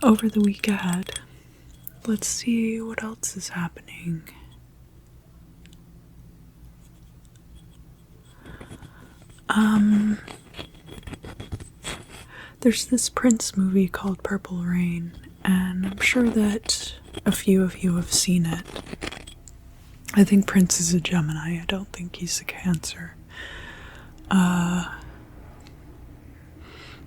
over the week ahead. Let's see what else is happening. There's this Prince movie called Purple Rain, and I'm sure that a few of you have seen it. I think Prince is a Gemini. I don't think he's a Cancer.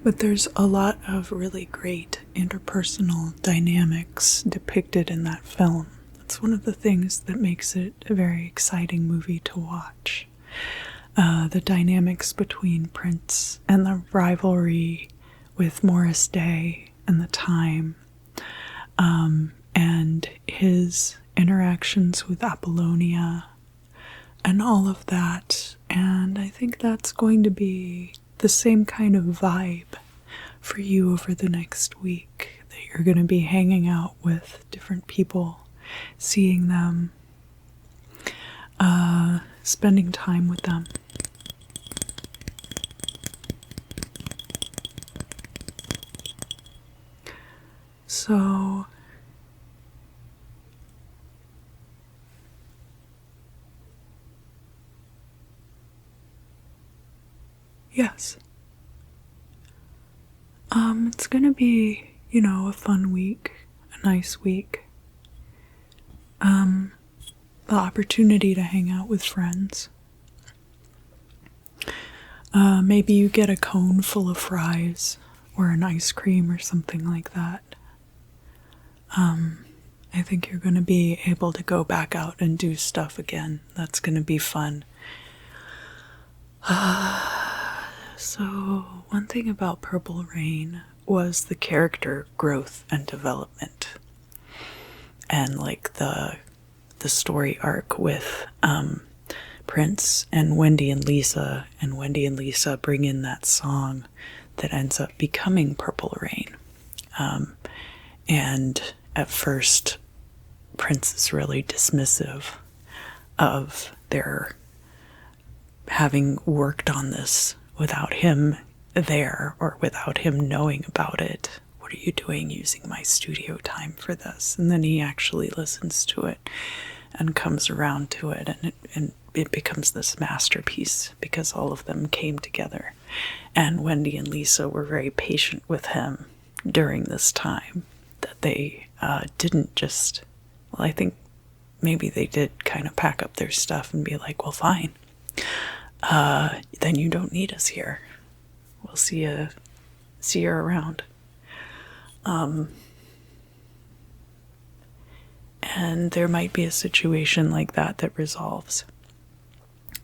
But there's a lot of really great interpersonal dynamics depicted in that film. That's one of the things that makes it a very exciting movie to watch. The dynamics between Prince and the rivalry with Morris Day and the time, and his interactions with Apollonia and all of that. And I think that's going to be the same kind of vibe for you over the next week, that you're going to be hanging out with different people, seeing them, spending time with them. So yes. It's gonna be, a fun week, a nice week. The opportunity to hang out with friends. Maybe you get a cone full of fries or an ice cream or something like that. I think you're going to be able to go back out and do stuff again. That's going to be fun. So, one thing about Purple Rain was the character growth and development. And like the story arc with Prince and Wendy and Lisa bring in that song that ends up becoming Purple Rain. And at first, Prince is really dismissive of their having worked on this without him there or without him knowing about it. What are you doing using my studio time for this? And then he actually listens to it and comes around to it, and it becomes this masterpiece because all of them came together. And Wendy and Lisa were very patient with him during this time, that they didn't just, well, I think maybe they did kind of pack up their stuff and be like, well, fine, then you don't need us here. We'll see you around. And there might be a situation like that that resolves,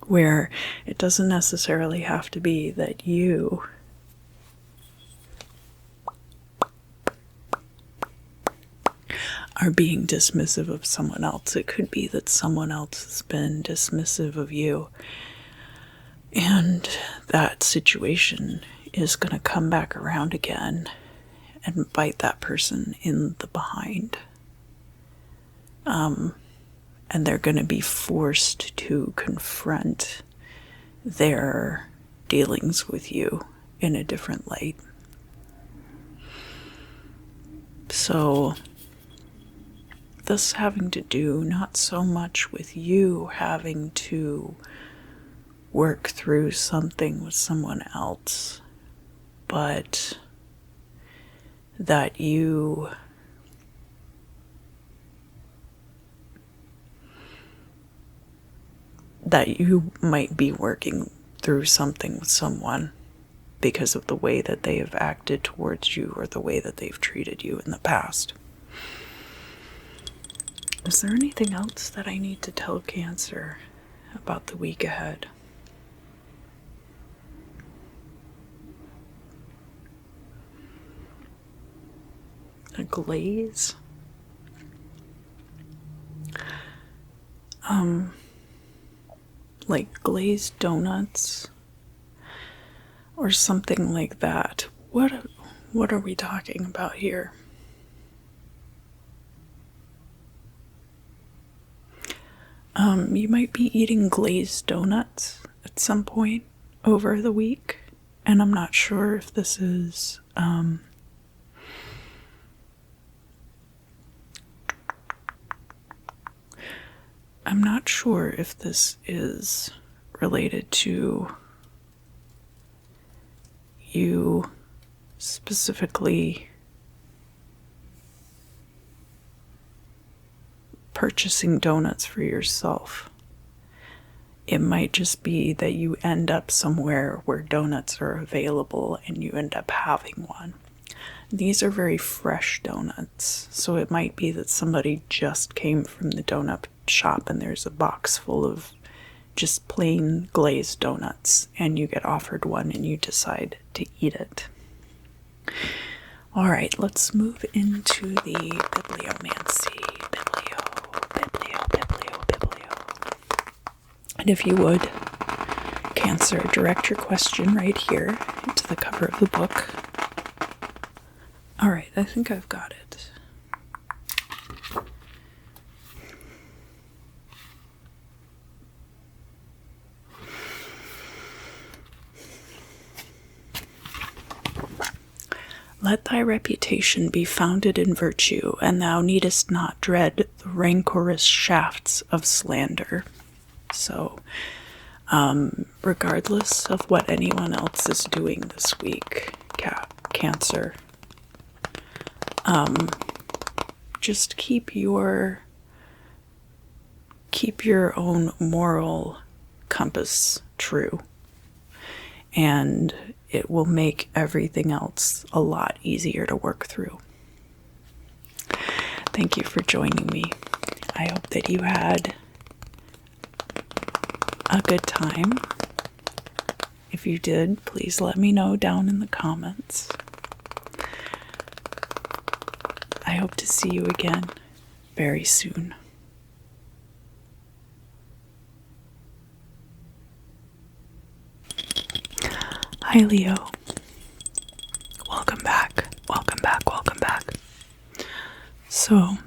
where it doesn't necessarily have to be that you are being dismissive of someone else. It could be that someone else has been dismissive of you, and that situation is going to come back around again and bite that person in the behind. And they're going to be forced to confront their dealings with you in a different light. So this having to do not so much with you having to work through something with someone else, but that you might be working through something with someone because of the way that they have acted towards you or the way that they've treated you in the past. Is there anything else that I need to tell Cancer about the week ahead? A glaze? Like glazed donuts or something like that. What are we talking about here? You might be eating glazed donuts at some point over the week, and I'm not sure if this is I'm not sure if this is related to you specifically purchasing donuts for yourself. It might just be that you end up somewhere where donuts are available and you end up having one. These are very fresh donuts, so it might be that somebody just came from the donut shop and there's a box full of just plain glazed donuts, and you get offered one and you decide to eat it. All right, let's move into the bibliomancy. Biblio. And if you would, Cancer, direct your question right here into the cover of the book. All right, I think I've got it. Let thy reputation be founded in virtue, and thou needest not dread the rancorous shafts of slander. So, regardless of what anyone else is doing this week, Cancer, just keep your own moral compass true, and it will make everything else a lot easier to work through. Thank you for joining me. I hope that you had a good time. If you did, please let me know down in the comments. I hope to see you again very soon. Hi, Leo. Welcome back. Welcome back. Welcome back. So,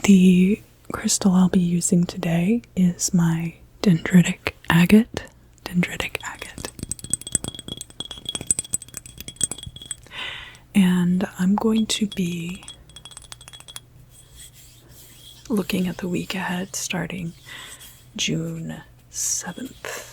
the crystal I'll be using today is my dendritic agate dendritic agate. And I'm going to be looking at the week ahead starting June 7th.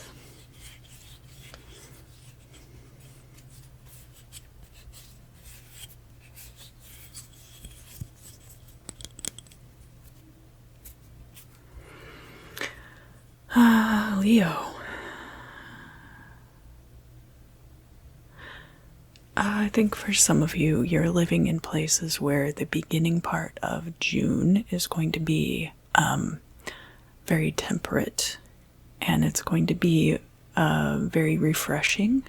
Leo. I think for some of you, you're living in places where the beginning part of June is going to be very temperate, and it's going to be very refreshing.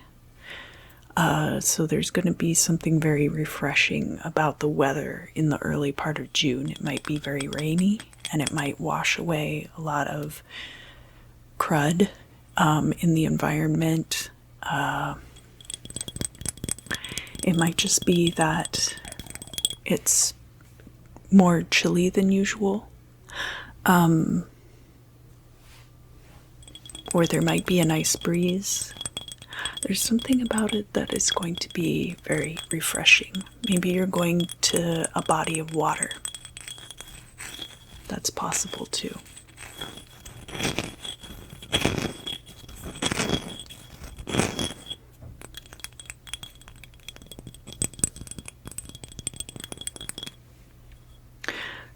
So there's going to be something very refreshing about the weather in the early part of June. It might be very rainy, and it might wash away a lot of crud in the environment. It might just be that it's more chilly than usual. Or there might be a nice breeze. There's something about it that is going to be very refreshing. Maybe you're going to a body of water. That's possible too.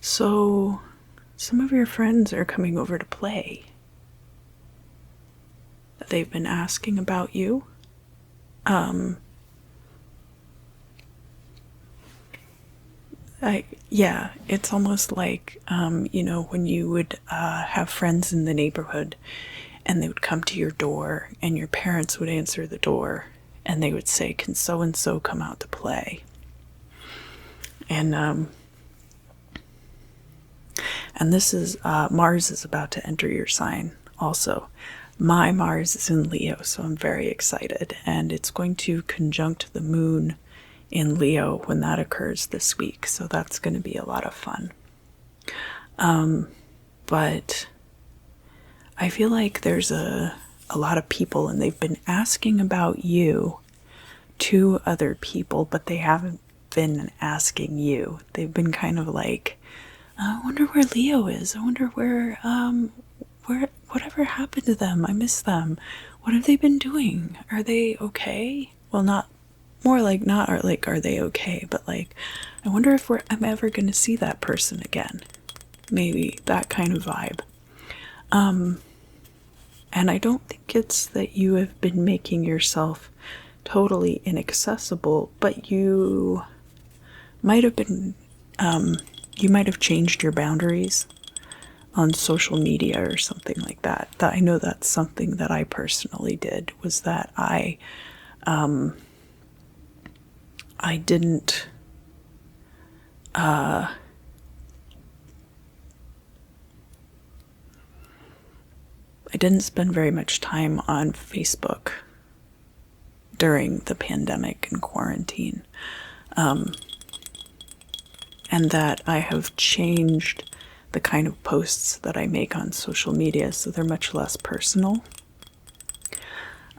So, some of your friends are coming over to play. They've been asking about you. Yeah, it's almost like, when you would have friends in the neighborhood and they would come to your door and your parents would answer the door and they would say, "Can so-and-so come out to play?" And this is, Mars is about to enter your sign also. My Mars is in Leo, so I'm very excited. And it's going to conjunct the moon in Leo when that occurs this week. So that's going to be a lot of fun. But I feel like there's a lot of people and they've been asking about you to other people, but they haven't been asking you. They've been kind of like, I wonder where Leo is. I wonder where whatever happened to them? I miss them. What have they been doing? Are they okay? Well, not like, are they okay? But like, I wonder if I'm ever going to see that person again. Maybe that kind of vibe. And I don't think it's that you have been making yourself totally inaccessible, but you might have been, you might have changed your boundaries on social media or something like that. I know that's something that I personally did, was that I didn't spend very much time on Facebook during the pandemic and quarantine. And that I have changed the kind of posts that I make on social media, so they're much less personal.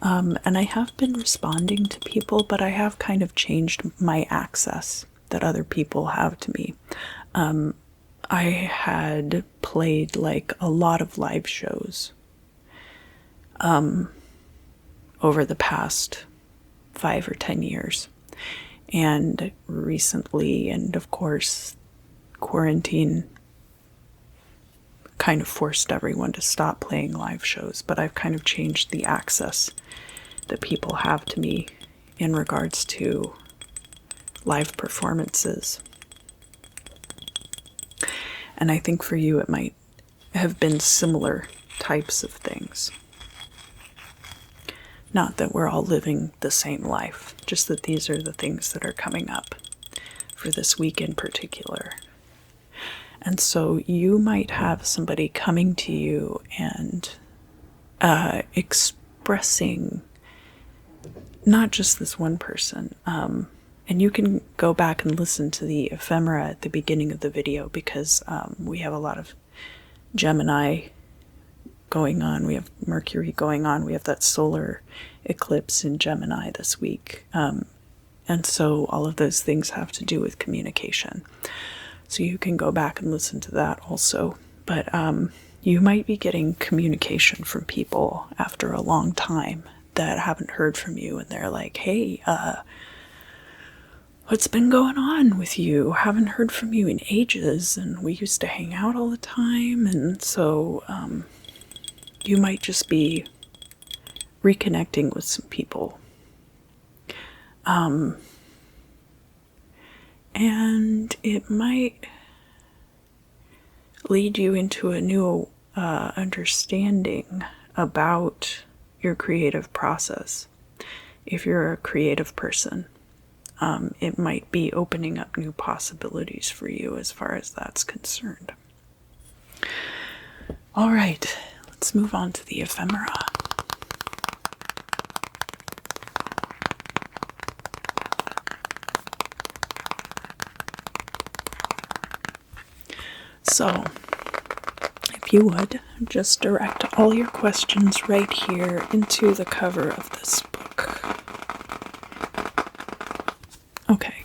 And I have been responding to people, but I have kind of changed my access that other people have to me. I had played like a lot of live shows over the past 5 or 10 years. And recently, and of course, quarantine kind of forced everyone to stop playing live shows, but I've kind of changed the access that people have to me in regards to live performances. And I think for you it might have been similar types of things. Not that we're all living the same life, just that these are the things that are coming up for this week in particular. And so you might have somebody coming to you and expressing, not just this one person, and you can go back and listen to the ephemera at the beginning of the video, because we have a lot of Gemini going on. We have Mercury going on. We have that solar eclipse in Gemini this week. And so all of those things have to do with communication. So you can go back and listen to that also. But you might be getting communication from people after a long time that haven't heard from you. And they're like, hey, what's been going on with you? Haven't heard from you in ages. And we used to hang out all the time. And so you might just be reconnecting with some people. And it might lead you into a new understanding about your creative process. If you're a creative person, it might be opening up new possibilities for you as far as that's concerned. All right, let's move on to the ephemera. So, if you would, just direct all your questions right here into the cover of this book. Okay.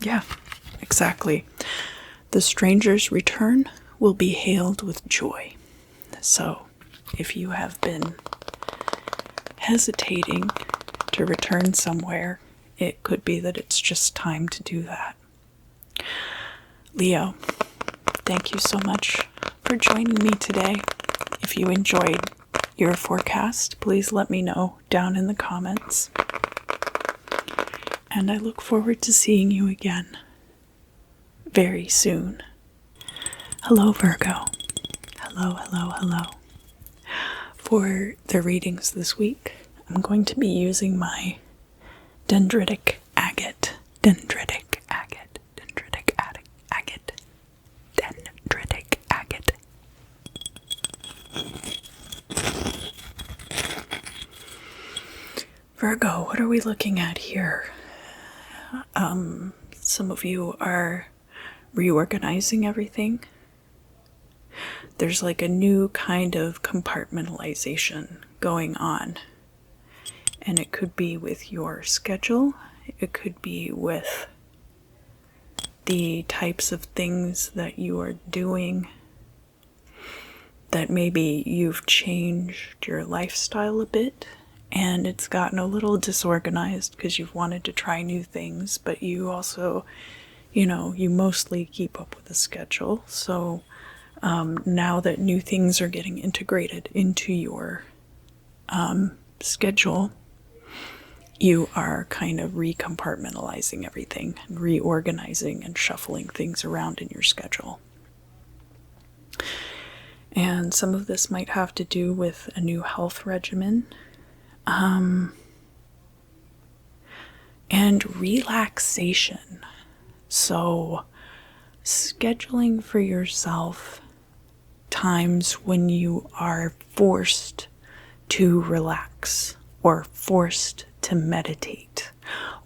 Yeah, exactly. The stranger's return will be hailed with joy. So, if you have been hesitating to return somewhere, it could be that it's just time to do that. Leo, thank you so much for joining me today. If you enjoyed your forecast, please let me know down in the comments. And I look forward to seeing you again very soon. Hello, Virgo. Hello, hello, hello. For the readings this week, I'm going to be using my dendritic agate. Virgo, what are we looking at here? Some of you are reorganizing everything. There's like a new kind of compartmentalization going on. And it could be with your schedule. It could be with the types of things that you are doing, that maybe you've changed your lifestyle a bit and it's gotten a little disorganized because you've wanted to try new things, but you also, you mostly keep up with the schedule. So now that new things are getting integrated into your schedule, you are kind of recompartmentalizing everything, and reorganizing and shuffling things around in your schedule. And some of this might have to do with a new health regimen, and relaxation. So, scheduling for yourself times when you are forced to relax, or forced to meditate,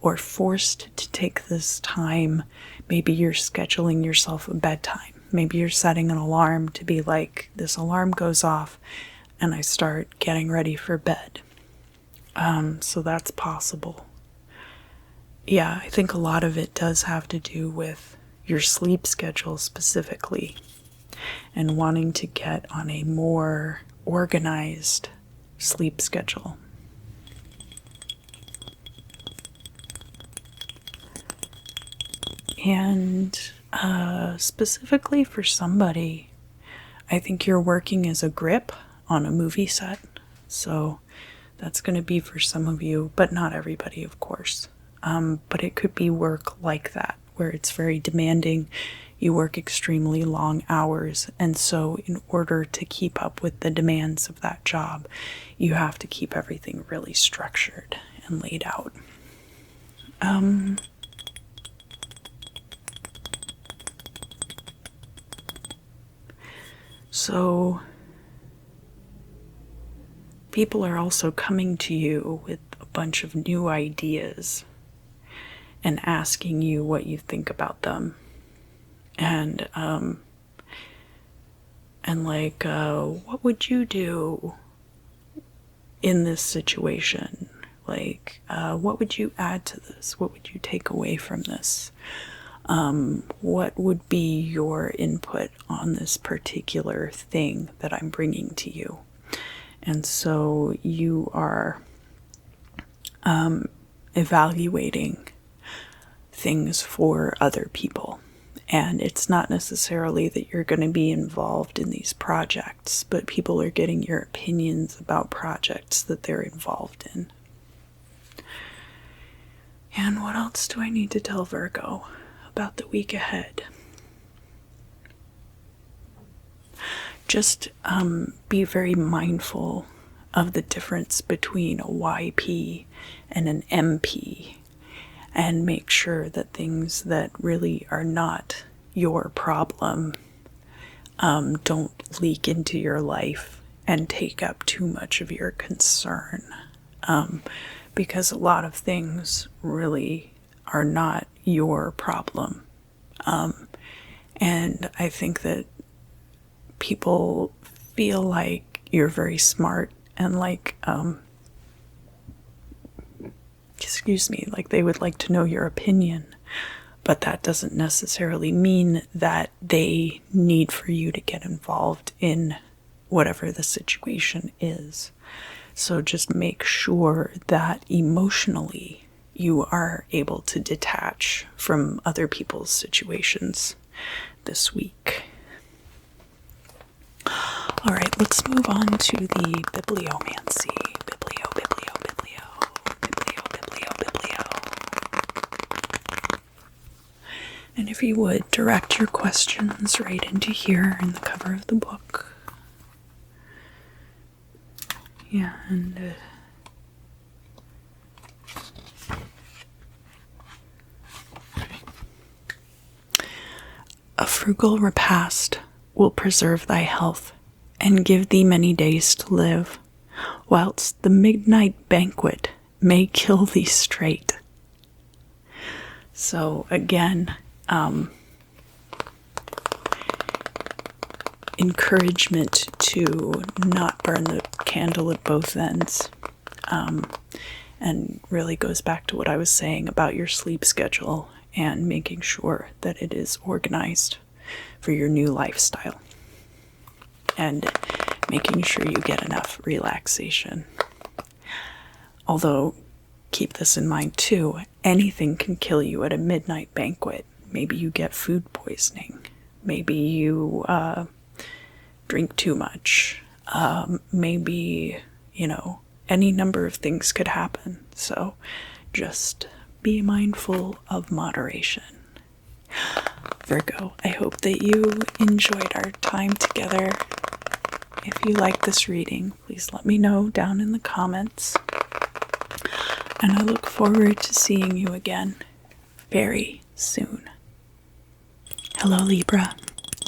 or forced to take this time. Maybe you're scheduling yourself a bedtime. Maybe you're setting an alarm to be like, this alarm goes off and I start getting ready for bed. So that's possible. Yeah, I think a lot of it does have to do with your sleep schedule specifically, and wanting to get on a more organized sleep schedule. And specifically for somebody, I think you're working as a grip on a movie set. So that's going to be for some of you, but not everybody, of course. But it could be work like that, where it's very demanding. You work extremely long hours. And so in order to keep up with the demands of that job, you have to keep everything really structured and laid out. So people are also coming to you with a bunch of new ideas and asking you what you think about them. And like, what would you do in this situation? Like, what would you add to this? What would you take away from this? What would be your input on this particular thing that I'm bringing to you? And so you are evaluating things for other people. And it's not necessarily that you're going to be involved in these projects, but people are getting your opinions about projects that they're involved in. And what else do I need to tell Virgo about the week ahead? Just be very mindful of the difference between a YP and an MP, and make sure that things that really are not your problem don't leak into your life and take up too much of your concern. Because a lot of things really are not your problem. And I think that people feel like you're very smart and like, like they would like to know your opinion, but that doesn't necessarily mean that they need for you to get involved in whatever the situation is. So just make sure that emotionally you are able to detach from other people's situations this week. All right, let's move on to the bibliomancy. And if you would, direct your questions right into here in the cover of the book. Yeah, and a frugal repast will preserve thy health and give thee many days to live, whilst the midnight banquet may kill thee straight. So again, encouragement to not burn the candle at both ends, and really goes back to what I was saying about your sleep schedule and making sure that it is organized for your new lifestyle, and making sure you get enough relaxation. Although, keep this in mind too, anything can kill you at a midnight banquet. Maybe you get food poisoning. Maybe you drink too much. Maybe, any number of things could happen. So just be mindful of moderation. Virgo, I hope that you enjoyed our time together. If you like this reading, please let me know down in the comments. And I look forward to seeing you again very soon. Hello, Libra.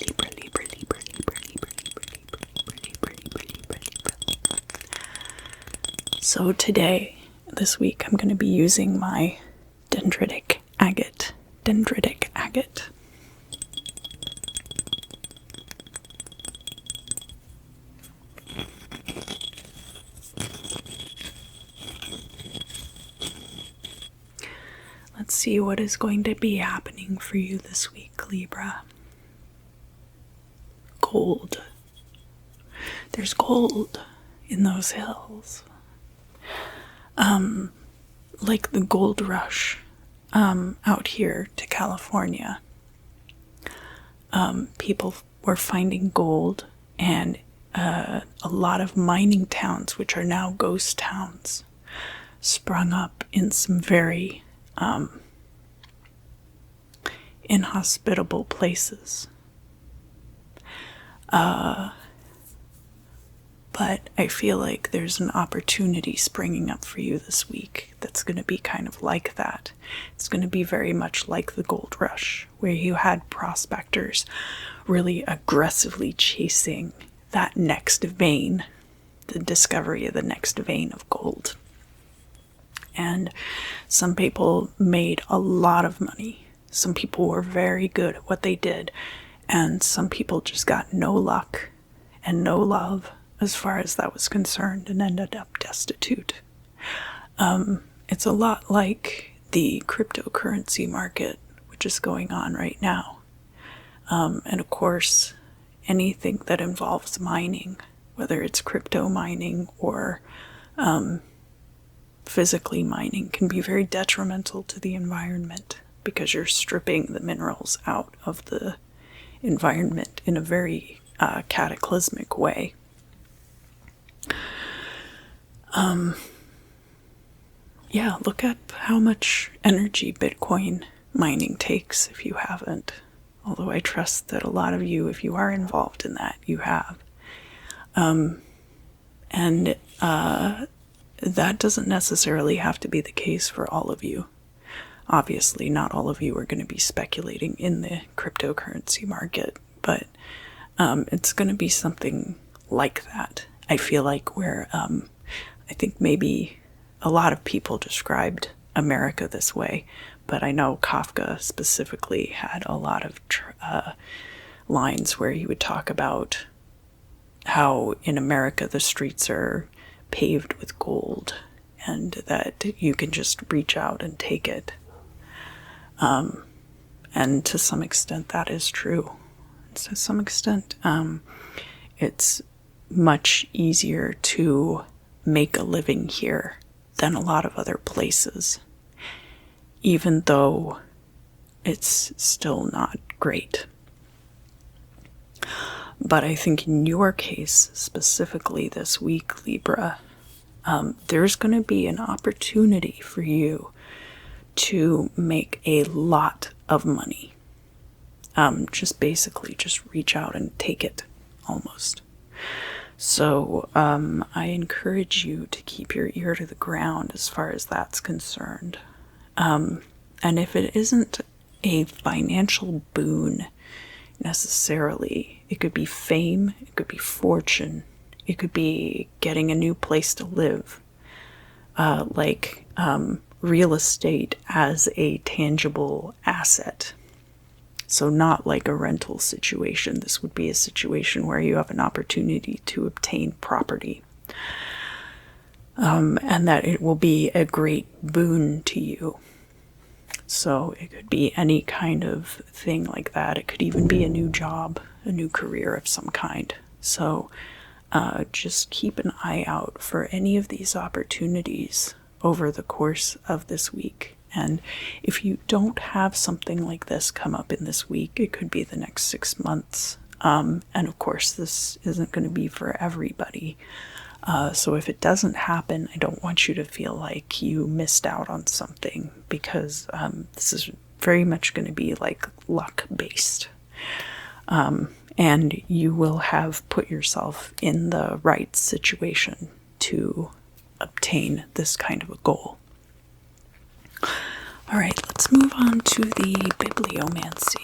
Libra, Libra, Libra, Libra, Libra, Libra, Libra, Libra, Libra, Libra, Libra. So today, this week, I'm going to be using my dendritic agate. Dendritic agate. Let's see what is going to be happening for you this week, Libra. Gold. There's gold in those hills. Like the gold rush out here to California. People were finding gold, and a lot of mining towns, which are now ghost towns, sprung up in some very inhospitable places. But I feel like there's an opportunity springing up for you this week that's going to be kind of like that. It's going to be very much like the gold rush, where you had prospectors really aggressively chasing that next vein, the discovery of the next vein of gold. And some people made a lot of money Some people were very good at what they did, and some people just got no luck and no love as far as that was concerned and ended up destitute. It's a lot like the cryptocurrency market, which is going on right now. And of course, anything that involves mining, whether it's crypto mining or physically mining, can be very detrimental to the environment because you're stripping the minerals out of the environment in a very cataclysmic way. Yeah, look at how much energy Bitcoin mining takes if you haven't. Although I trust that a lot of you, if you are involved in that, you have. And that doesn't necessarily have to be the case for all of you. Obviously, not all of you are going to be speculating in the cryptocurrency market, but it's going to be something like that. I feel like where I think maybe a lot of people described America this way, but I know Kafka specifically had a lot of lines where he would talk about how in America the streets are paved with gold and that you can just reach out and take it. And to some extent that is true. To some extent, it's much easier to make a living here than a lot of other places, even though it's still not great. But I think in your case, specifically this week, Libra, there's going to be an opportunity for you to make a lot of money. Just reach out and take it, almost. So I encourage you to keep your ear to the ground as far as that's concerned. And if it isn't a financial boon necessarily, it could be fame, it could be fortune, it could be getting a new place to live, like real estate as a tangible asset. So not like a rental situation. This would be a situation where you have an opportunity to obtain property. And that it will be a great boon to you. So it could be any kind of thing like that. It could even be a new job, a new career of some kind. So just keep an eye out for any of these opportunities over the course of this week. And if you don't have something like this come up in this week, it could be the next 6 months. And of course, this isn't going to be for everybody. So if it doesn't happen, I don't want you to feel like you missed out on something, because this is very much going to be like luck-based. And you will have put yourself in the right situation to obtain this kind of a goal. All right, let's move on to the bibliomancy.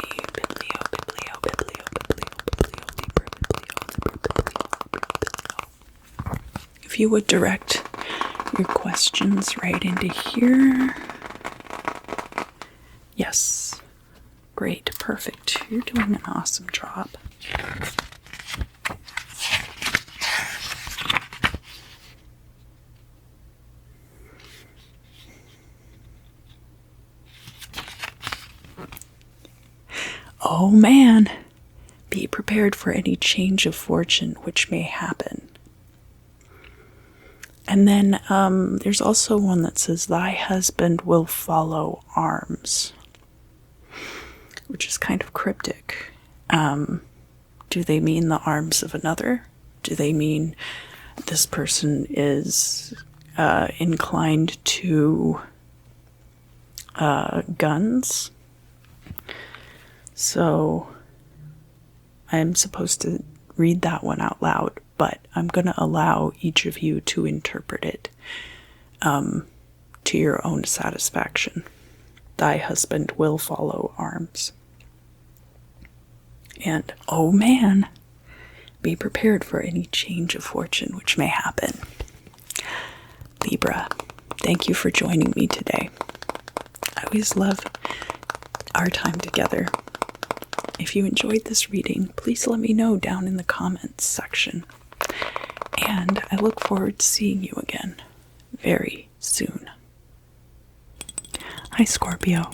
If you would direct your questions right into here. Yes. Great, perfect. You're doing an awesome job. Oh man, be prepared for any change of fortune which may happen. And then there's also one that says, thy husband will follow arms, which is kind of cryptic. Do they mean the arms of another? Do they mean this person is inclined to guns? So I'm supposed to read that one out loud, but I'm going to allow each of you to interpret it to your own satisfaction. Thy husband will follow arms. And, oh man, be prepared for any change of fortune which may happen. Libra, thank you for joining me today. I always love our time together. If you enjoyed this reading, please let me know down in the comments section. And I look forward to seeing you again very soon. Hi, Scorpio.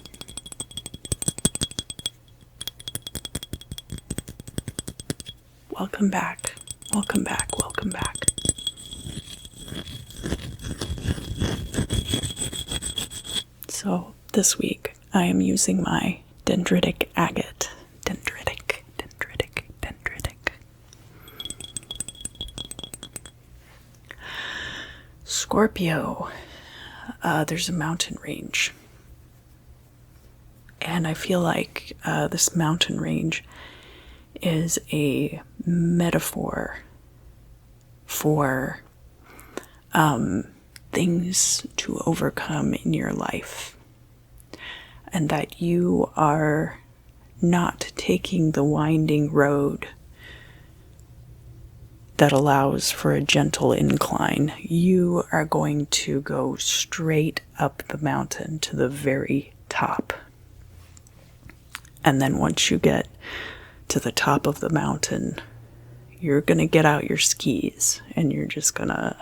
Welcome back. Welcome back. Welcome back. So this week I am using my dendritic agate. Dendritic. Scorpio. There's a mountain range. And I feel like this mountain range is a metaphor for things to overcome in your life, and that you are not taking the winding road that allows for a gentle incline. You are going to go straight up the mountain to the very top. And then once you get to the top of the mountain, you're going to get out your skis and you're just going to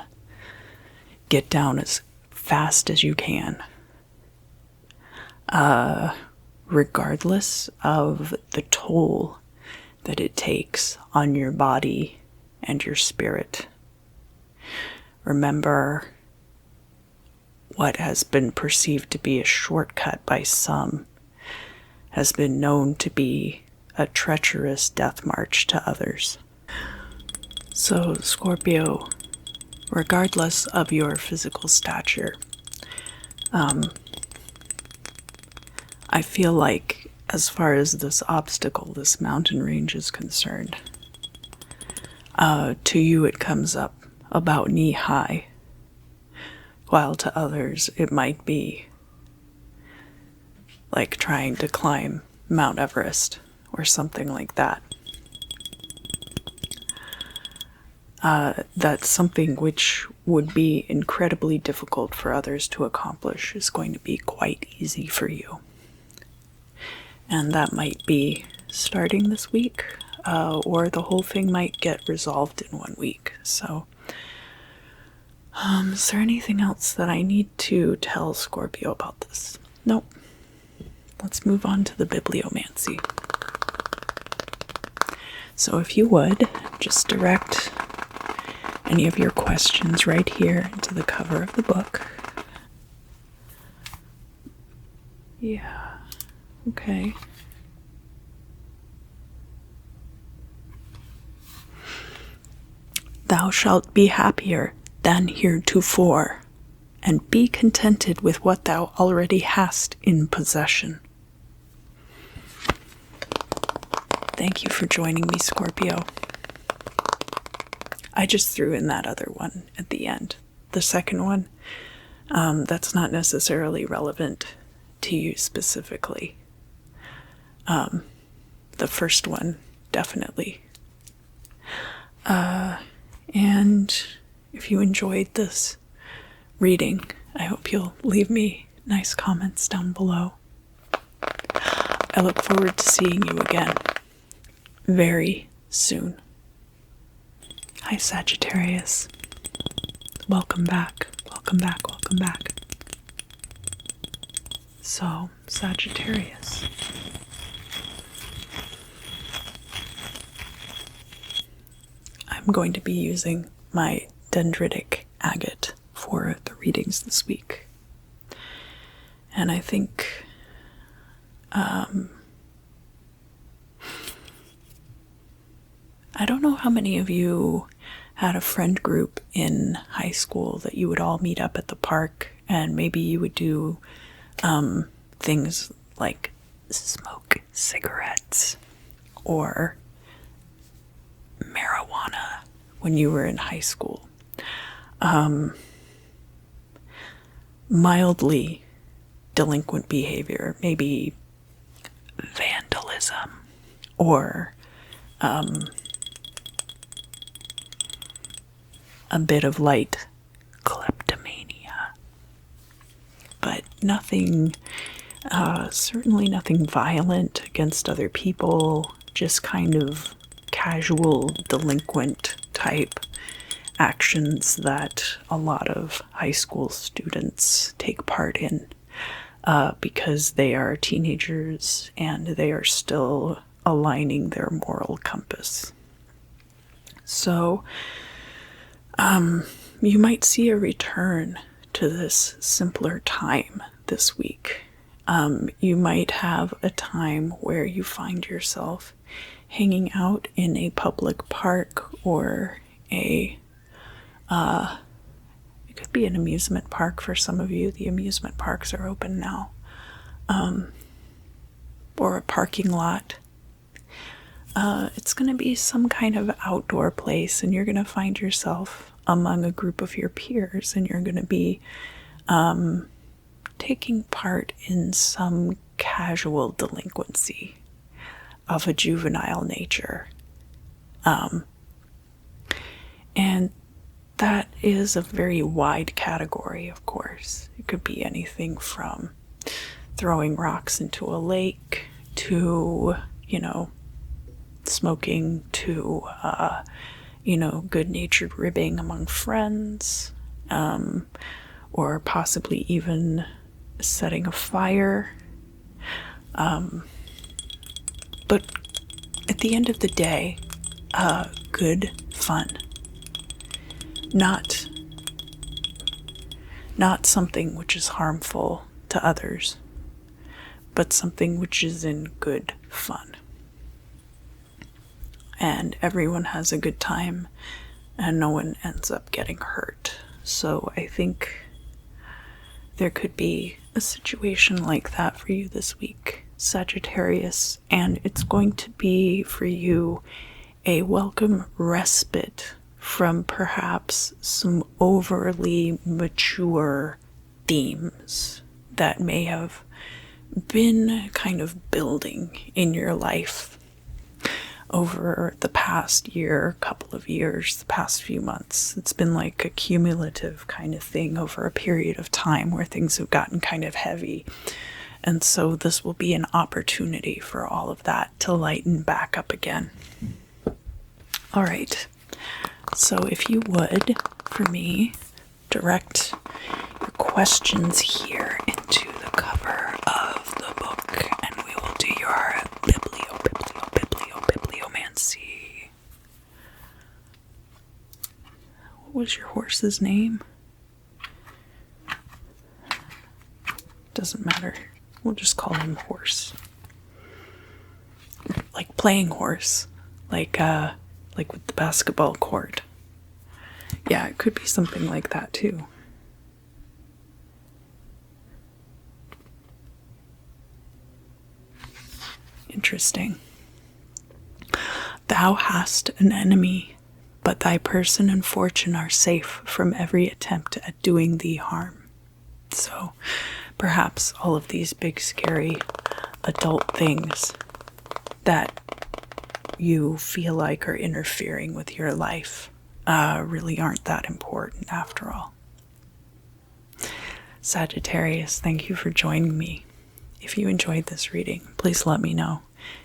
get down as fast as you can. Regardless of the toll that it takes on your body and your spirit. Remember, what has been perceived to be a shortcut by some has been known to be a treacherous death march to others. So, Scorpio, regardless of your physical stature, I feel like as far as this obstacle, this mountain range is concerned, to you it comes up about knee high, while to others it might be like trying to climb Mount Everest or something like that. That's something which would be incredibly difficult for others to accomplish is going to be quite easy for you. And that might be starting this week, or the whole thing might get resolved in 1 week. So, is there anything else that I need to tell Scorpio about this? Nope. Let's move on to the bibliomancy. So if you would, just direct any of your questions right here into the cover of the book. Yeah. Okay. Thou shalt be happier than heretofore, and be contented with what thou already hast in possession. Thank you for joining me, Scorpio. I just threw in that other one at the end. The second one, that's not necessarily relevant to you specifically. The first one, definitely. And if you enjoyed this reading, I hope you'll leave me nice comments down below. I look forward to seeing you again very soon. Hi, Sagittarius. Welcome back. Welcome back. Welcome back. So, Sagittarius. I'm going to be using my dendritic agate for the readings this week. And I think I don't know how many of you had a friend group in high school that you would all meet up at the park, and maybe you would do things like smoke cigarettes or marijuana when you were in high school. Mildly delinquent behavior, maybe vandalism or a bit of light kleptomania, but nothing Certainly nothing violent against other people, just kind of casual delinquent type actions that a lot of high school students take part in because they are teenagers and they are still aligning their moral compass. So, you might see a return to this simpler time this week. You might have a time where you find yourself hanging out in a public park or it could be an amusement park for some of you. The amusement parks are open now. Or a parking lot. It's going to be some kind of outdoor place, and you're going to find yourself among a group of your peers, and you're going to be taking part in some casual delinquency of a juvenile nature. And that is a very wide category, of course. It could be anything from throwing rocks into a lake to, smoking to, good-natured ribbing among friends, or possibly even setting a fire. But at the end of the day, good fun. Not something which is harmful to others, but something which is in good fun. And everyone has a good time, and no one ends up getting hurt. So I think there could be a situation like that for you this week, Sagittarius, and it's going to be for you a welcome respite from perhaps some overly mature themes that may have been kind of building in your life over the past year, couple of years, the past few months. It's been like a cumulative kind of thing over a period of time where things have gotten kind of heavy. And so this will be an opportunity for all of that to lighten back up again. All right. So if you would, for me, direct your questions here into the cover of the book, and we will do your bibliomancy. What was your horse's name? Doesn't matter. We'll just call him Horse. Like playing horse. Like with the basketball court. Yeah, it could be something like that too. Interesting. Thou hast an enemy, but thy person and fortune are safe from every attempt at doing thee harm. So, perhaps all of these big, scary adult things that you feel like are interfering with your life really aren't that important after all. Sagittarius, thank you for joining me. If you enjoyed this reading, please let me know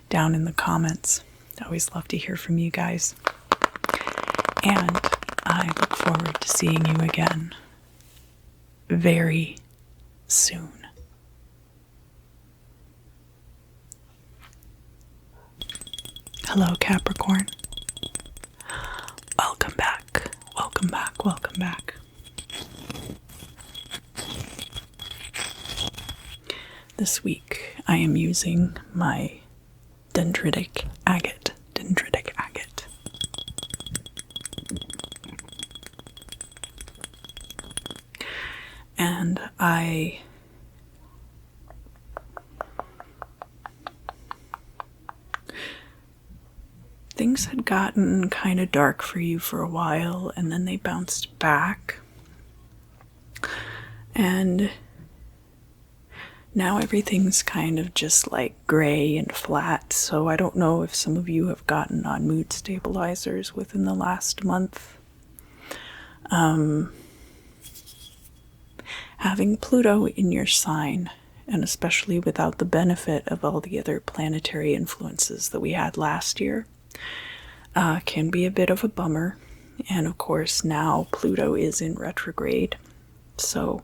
down in the comments. I always love to hear from you guys. And I look forward to seeing you again very soon. Hello, Capricorn. Welcome back. Welcome back. Welcome back. This week, I am using my dendritic agate. And things had gotten kind of dark for you for a while, and then they bounced back. And now everything's kind of just like gray and flat, so I don't know if some of you have gotten on mood stabilizers within the last month. Having Pluto in your sign and especially without the benefit of all the other planetary influences that we had last year, can be a bit of a bummer. And of course, now Pluto is in retrograde, so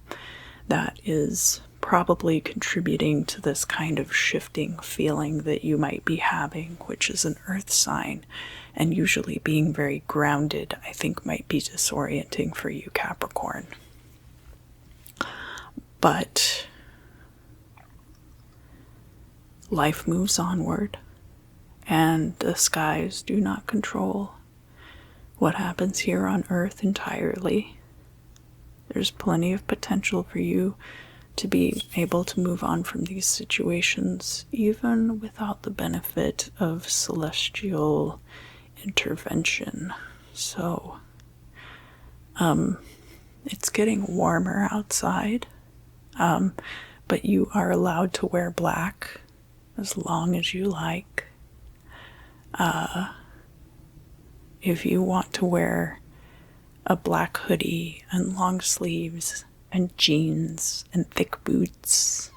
that is probably contributing to this kind of shifting feeling that you might be having, which is an earth sign, and usually being very grounded, I think, might be disorienting for you, Capricorn. But life moves onward, and the skies do not control what happens here on Earth entirely. There's plenty of potential for you to be able to move on from these situations, even without the benefit of celestial intervention. So, it's getting warmer outside, but you are allowed to wear black as long as you like. If you want to wear a black hoodie and long sleeves and jeans and thick boots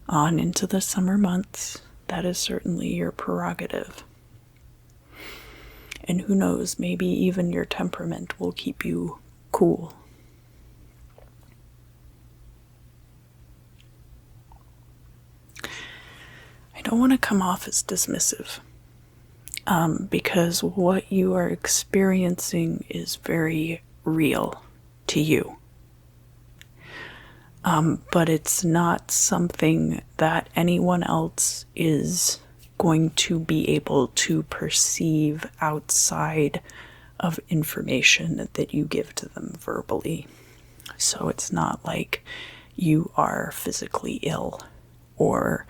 on into the summer months, that is certainly your prerogative. And who knows, maybe even your temperament will keep you cool. I don't want to come off as dismissive, because what you are experiencing is very real to you. But it's not something that anyone else is going to be able to perceive outside of information that you give to them verbally. So it's not like you are physically ill, or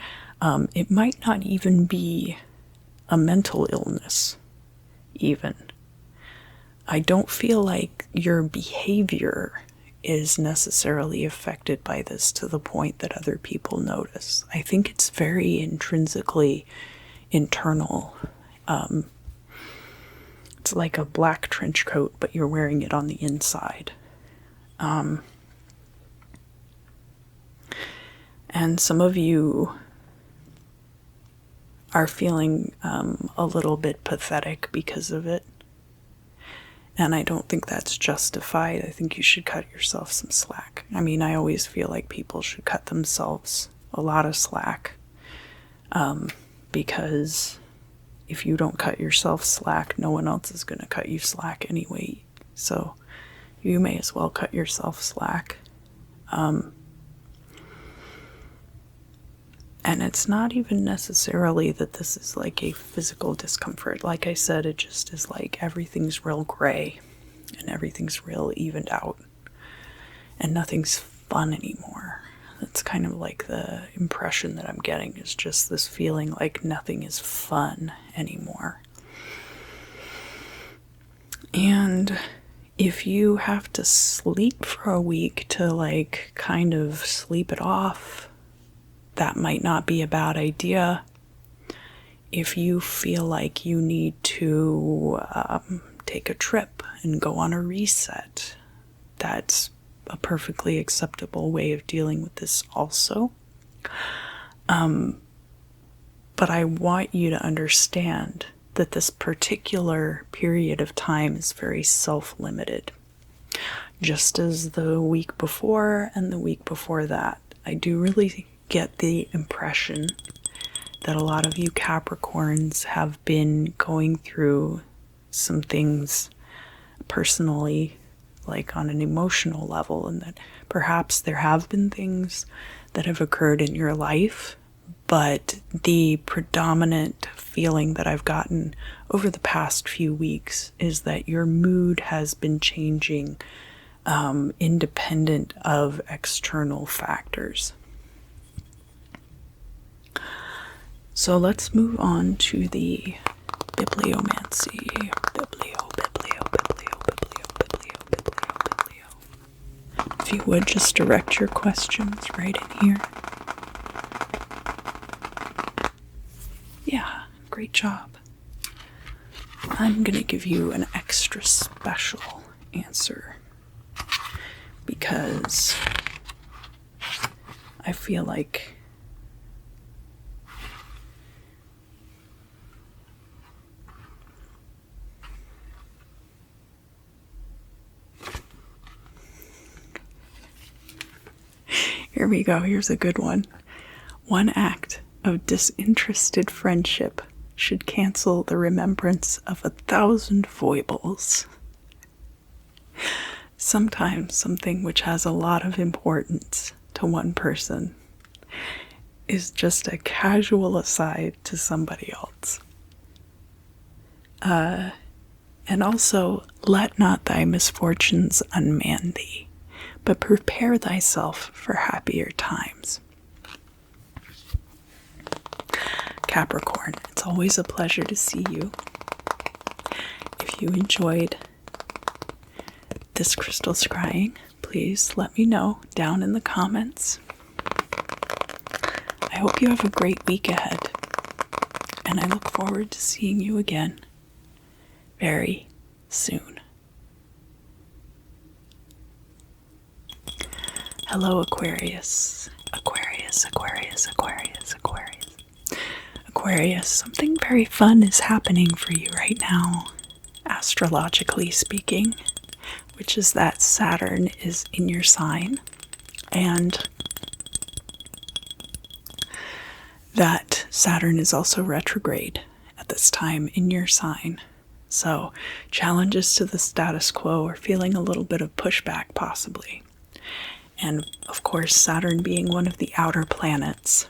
it might not even be a mental illness, even. I don't feel like your behavior is necessarily affected by this to the point that other people notice. I think it's very intrinsically internal. It's like a black trench coat, but you're wearing it on the inside. And some of you are feeling a little bit pathetic because of it. And I don't think that's justified. I think you should cut yourself some slack. I mean, I always feel like people should cut themselves a lot of slack. Because if you don't cut yourself slack, no one else is going to cut you slack anyway. So you may as well cut yourself slack. And it's not even necessarily that this is like a physical discomfort. Like I said, it just is like everything's real gray and everything's real evened out and nothing's fun anymore. That's kind of like the impression that I'm getting, is just this feeling like nothing is fun anymore. And if you have to sleep for a week to like kind of sleep it off, that might not be a bad idea. If you feel like you need to take a trip and go on a reset, that's a perfectly acceptable way of dealing with this also. But I want you to understand that this particular period of time is very self-limited. Just as the week before and the week before that, I do really get the impression that a lot of you Capricorns have been going through some things personally, like on an emotional level, and that perhaps there have been things that have occurred in your life, but the predominant feeling that I've gotten over the past few weeks is that your mood has been changing independent of external factors. So let's move on to the bibliomancy. If you would just direct your questions right in here. Yeah, great job. I'm going to give you an extra special answer because I feel like here we go. Here's a good one. One act of disinterested friendship should cancel the remembrance of 1,000 foibles. Sometimes something which has a lot of importance to one person is just a casual aside to somebody else. And also, let not thy misfortunes unman thee, but prepare thyself for happier times. Capricorn, it's always a pleasure to see you. If you enjoyed this crystal scrying, please let me know down in the comments. I hope you have a great week ahead, and I look forward to seeing you again very soon. Hello, Aquarius. Aquarius, Aquarius, Aquarius, Aquarius. Aquarius, something very fun is happening for you right now, astrologically speaking, which is that Saturn is in your sign, and that Saturn is also retrograde at this time in your sign. So challenges to the status quo are feeling a little bit of pushback possibly. And of course, Saturn being one of the outer planets,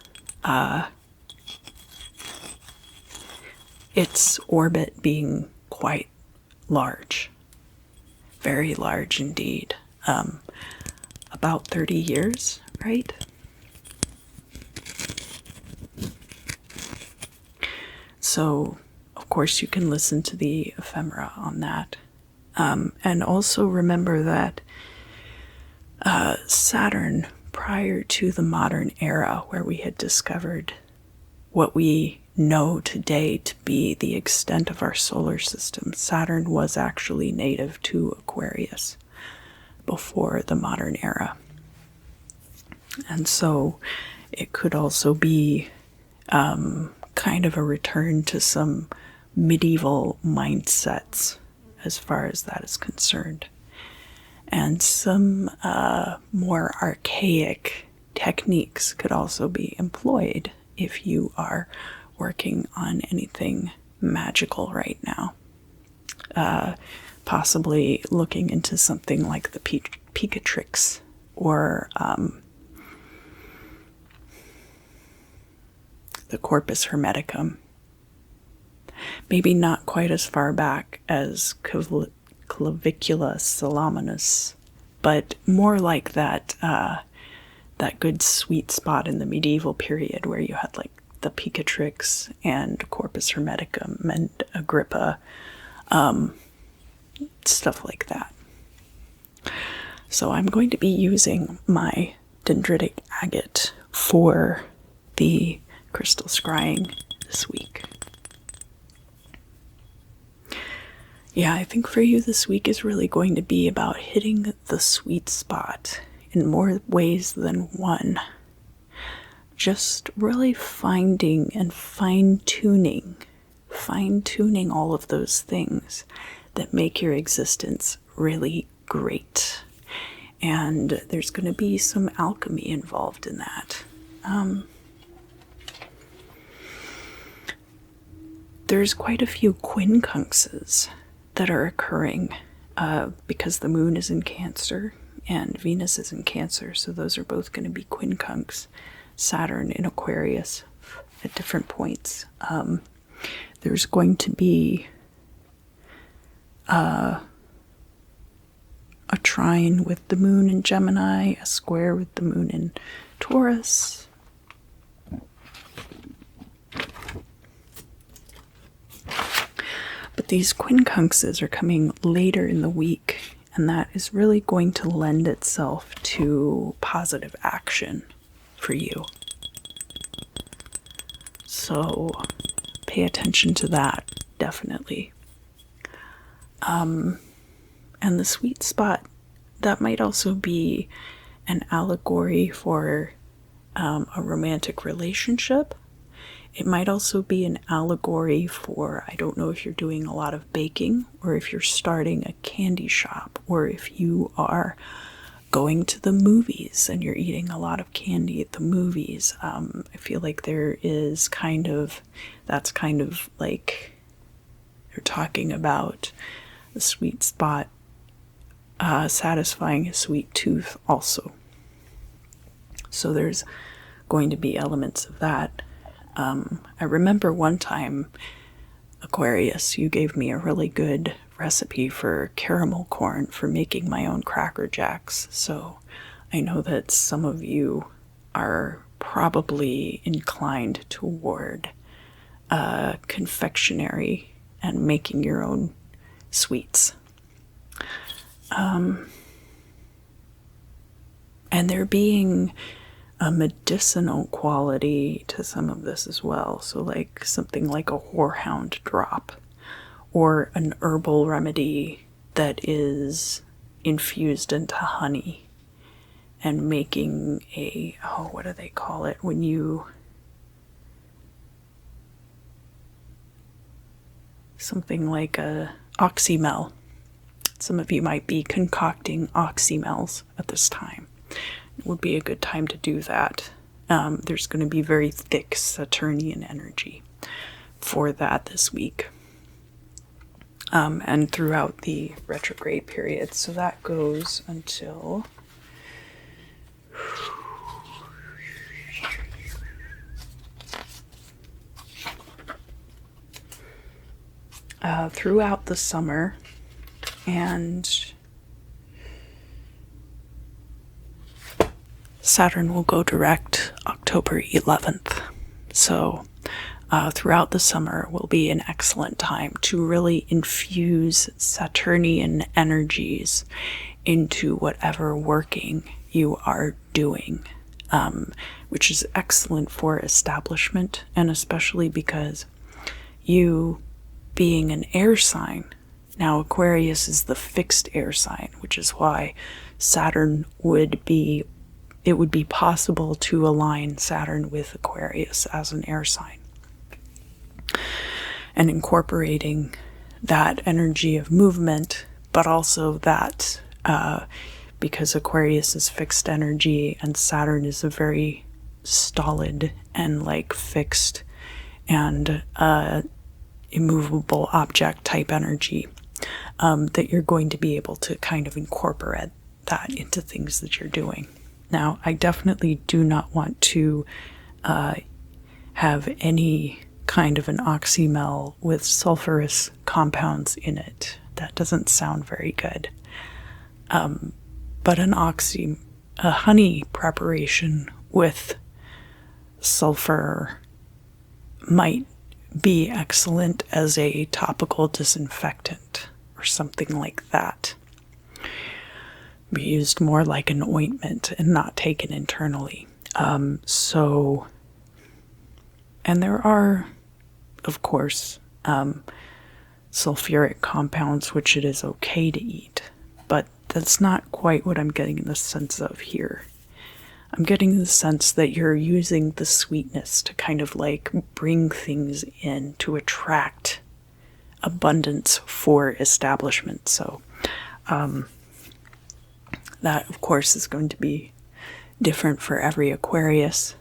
its orbit being quite large, very large indeed, about 30 years, right? So, of course, you can listen to the ephemera on that. And also remember that Saturn, prior to the modern era, where we had discovered what we know today to be the extent of our solar system, Saturn was actually native to Aquarius before the modern era. And so it could also be kind of a return to some medieval mindsets as far as that is concerned. And some more archaic techniques could also be employed if you are working on anything magical right now. Possibly looking into something like the Picatrix or the Corpus Hermeticum. Maybe not quite as far back as Clavicula Salomonis, but more like that good sweet spot in the medieval period where you had like the Picatrix and Corpus Hermeticum and Agrippa, stuff like that. So I'm going to be using my dendritic agate for the crystal scrying this week. Yeah, I think for you this week is really going to be about hitting the sweet spot in more ways than one. Just really finding and fine-tuning all of those things that make your existence really great. And there's going to be some alchemy involved in that. There's quite a few quincunxes that are occurring because the moon is in Cancer and Venus is in Cancer, so those are both going to be quincunx. Saturn in Aquarius at different points. There's going to be a trine with the moon in Gemini, a square with the moon in Taurus. But these quincunxes are coming later in the week, and that is really going to lend itself to positive action for you. So pay attention to that, definitely. And the sweet spot, that might also be an allegory for a romantic relationship. It might also be an allegory for, I don't know if you're doing a lot of baking, or if you're starting a candy shop, or if you are going to the movies and you're eating a lot of candy at the movies. I feel like there is that's kind of like they're talking about the sweet spot, satisfying a sweet tooth also. So there's going to be elements of that. I remember one time, Aquarius, you gave me a really good recipe for caramel corn for making my own Cracker Jacks. So I know that some of you are probably inclined toward confectionery and making your own sweets. And there being a medicinal quality to some of this as well. So like something like a whorehound drop, or an herbal remedy that is infused into honey and making what do they call it when you, something like a oxymel. Some of you might be concocting oxymels at this time. It would be a good time to do that. There's going to be very thick Saturnian energy for that this week. And throughout the retrograde period. So that goes until throughout the summer, and Saturn will go direct October 11th. So throughout the summer will be an excellent time to really infuse Saturnian energies into whatever working you are doing, which is excellent for establishment, and especially because you being an air sign, now Aquarius is the fixed air sign, which is why it would be possible to align Saturn with Aquarius as an air sign. And incorporating that energy of movement, but also that, because Aquarius is fixed energy and Saturn is a very stolid and like fixed and immovable object type energy, that you're going to be able to kind of incorporate that into things that you're doing. Now, I definitely do not want to have any kind of an oxymel with sulfurous compounds in it. That doesn't sound very good. But a honey preparation with sulfur might be excellent as a topical disinfectant or something like that. Be used more like an ointment and not taken internally. And there are, of course, sulfuric compounds which it is okay to eat, but that's not quite what I'm getting the sense of here. I'm getting the sense that you're using the sweetness to kind of like bring things in to attract abundance for establishment. So, that, of course, is going to be different for every Aquarius.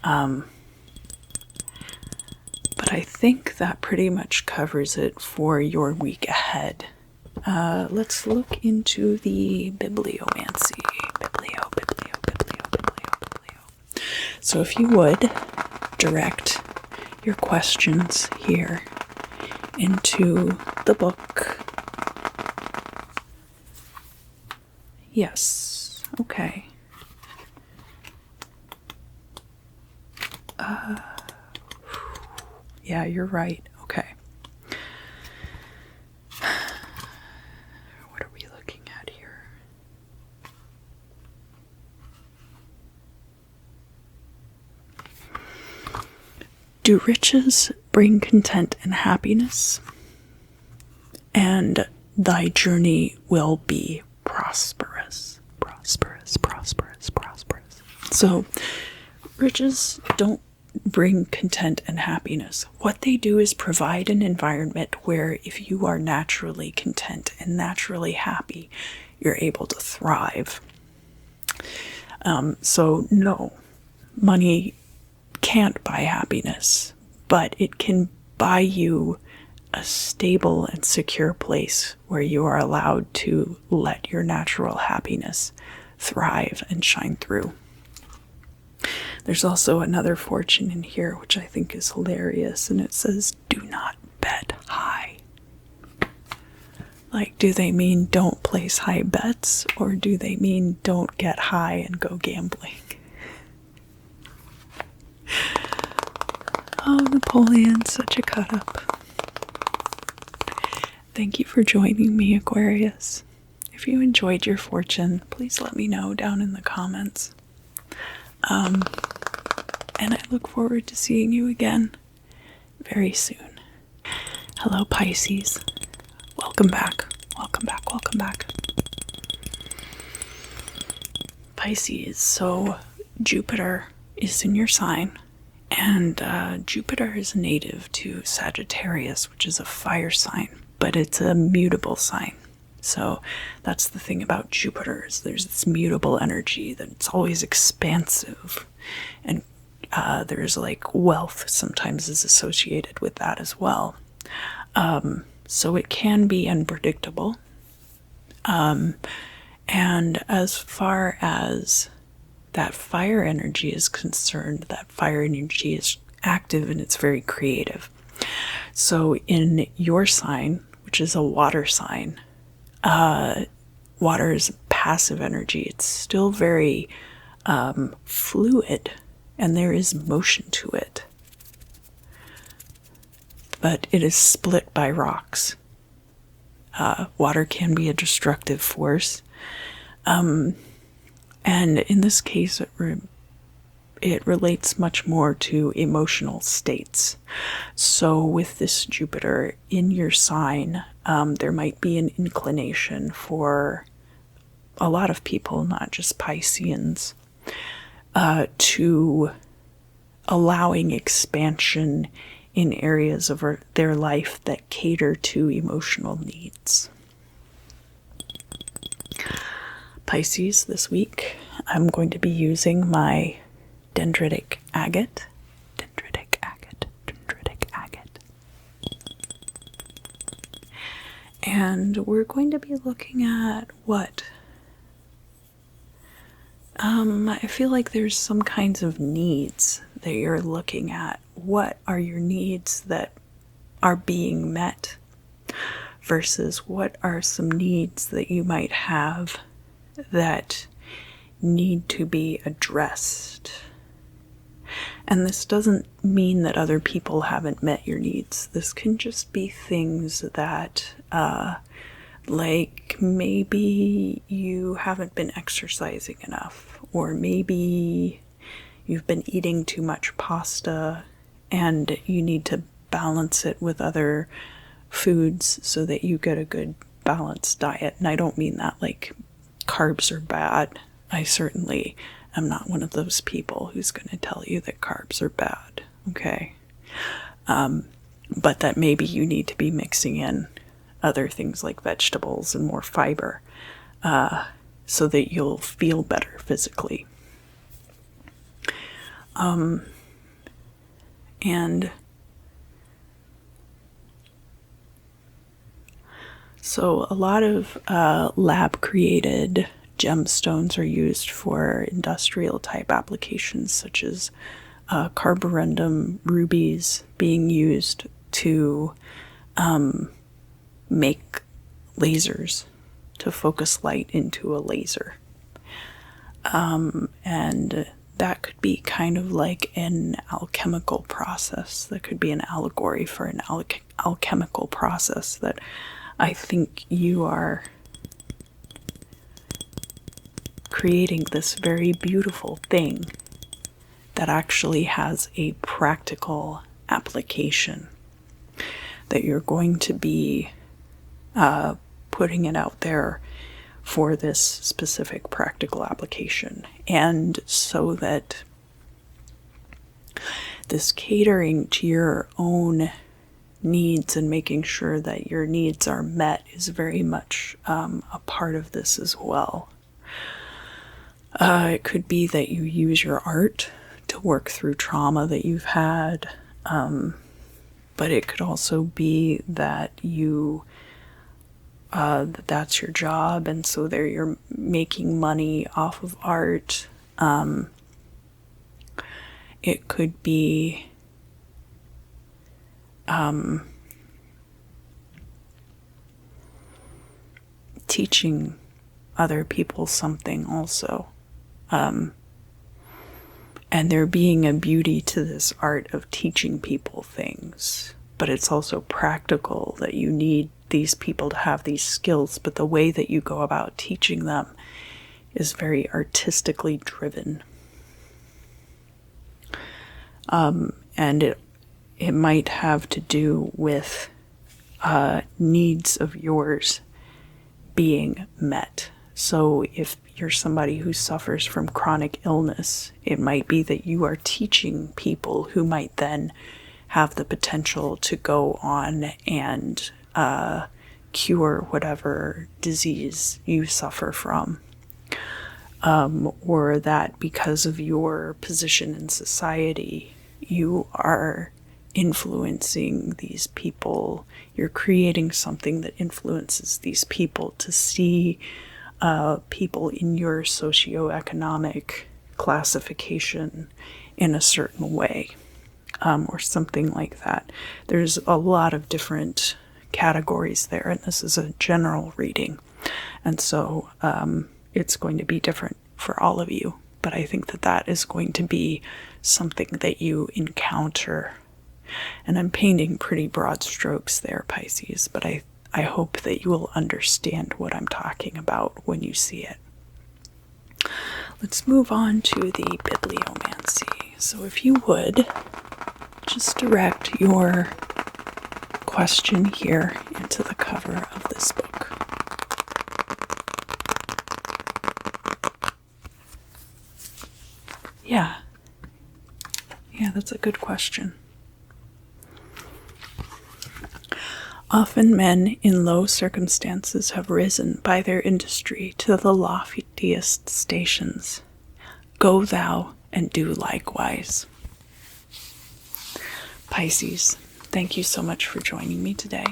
But I think that pretty much covers it for your week ahead. Let's look into the bibliomancy. Biblio. So if you would, direct your questions here into the book. Yes, okay. Yeah, you're right. Okay. What are we looking at here? Do riches bring content and happiness? And thy journey will be prosperous. So, Riches don't bring content and happiness. What they do is provide an environment where if you are naturally content and naturally happy, you're able to thrive. So no, money can't buy happiness, but it can buy you a stable and secure place where you are allowed to let your natural happiness thrive and shine through. There's also another fortune in here, which I think is hilarious, and it says, do not bet high. Like, do they mean don't place high bets, or do they mean don't get high and go gambling? Oh, Napoleon, such a cut-up. Thank you for joining me, Aquarius. If you enjoyed your fortune, please let me know down in the comments. And I look forward to seeing you again very soon. Hello, Pisces. Welcome back. Welcome back. Welcome back. Pisces, so Jupiter is in your sign, and Jupiter is native to Sagittarius, which is a fire sign, but it's a mutable sign. So that's the thing about Jupiter, is there's this mutable energy that it's always expansive, and there's like wealth sometimes is associated with that as well. So it can be unpredictable. And as far as that fire energy is concerned, that fire energy is active and it's very creative. So in your sign, which is a water sign, water is passive energy. It's still very fluid, and there is motion to it. But it is split by rocks. Water can be a destructive force. And in this case, it relates much more to emotional states. So with this Jupiter in your sign, there might be an inclination for a lot of people, not just Pisceans, to allowing expansion in areas of their life that cater to emotional needs. Pisces, this week, I'm going to be using my dendritic agate. And we're going to be looking at what? I feel like there's some kinds of needs that you're looking at. What are your needs that are being met versus what are some needs that you might have that need to be addressed? And this doesn't mean that other people haven't met your needs. This can just be things that, like maybe you haven't been exercising enough, or maybe you've been eating too much pasta and you need to balance it with other foods so that you get a good balanced diet. And I don't mean that like carbs are bad. I certainly am not one of those people who's going to tell you that carbs are bad, okay? But that maybe you need to be mixing in other things like vegetables and more fiber so that you'll feel better physically. And so a lot of lab-created gemstones are used for industrial type applications, such as carborundum rubies being used to make lasers, to focus light into a laser. And that could be kind of like an alchemical process. That could be an allegory for an alchemical process that I think you are creating this very beautiful thing that actually has a practical application, that you're going to be putting it out there for this specific practical application. And so that this catering to your own needs and making sure that your needs are met is very much a part of this as well. It could be that you use your art to work through trauma that you've had, but it could also be that that's your job, and so there you're making money off of art. It could be teaching other people something also. And there being a beauty to this art of teaching people things, but it's also practical that you need these people to have these skills, but the way that you go about teaching them is very artistically driven. And it might have to do with needs of yours being met. So if you're somebody who suffers from chronic illness, it might be that you are teaching people who might then have the potential to go on and cure whatever disease you suffer from. Or that because of your position in society, you are influencing these people. You're creating something that influences these people to see people in your socioeconomic classification in a certain way, or something like that. There's a lot of different categories there, and this is a general reading, and so it's going to be different for all of you, but I think that that is going to be something that you encounter. And I'm painting pretty broad strokes there, Pisces, but I hope that you will understand what I'm talking about when you see it. Let's move on to the bibliomancy. So if you would, just direct your question here into the cover of this book. Yeah, that's a good question. Often men in low circumstances have risen by their industry to the loftiest stations. Go thou and do likewise. Pisces, thank you so much for joining me today.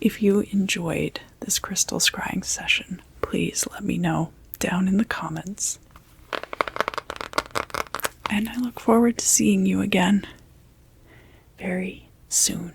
If you enjoyed this crystal scrying session, please let me know down in the comments. And I look forward to seeing you again very soon.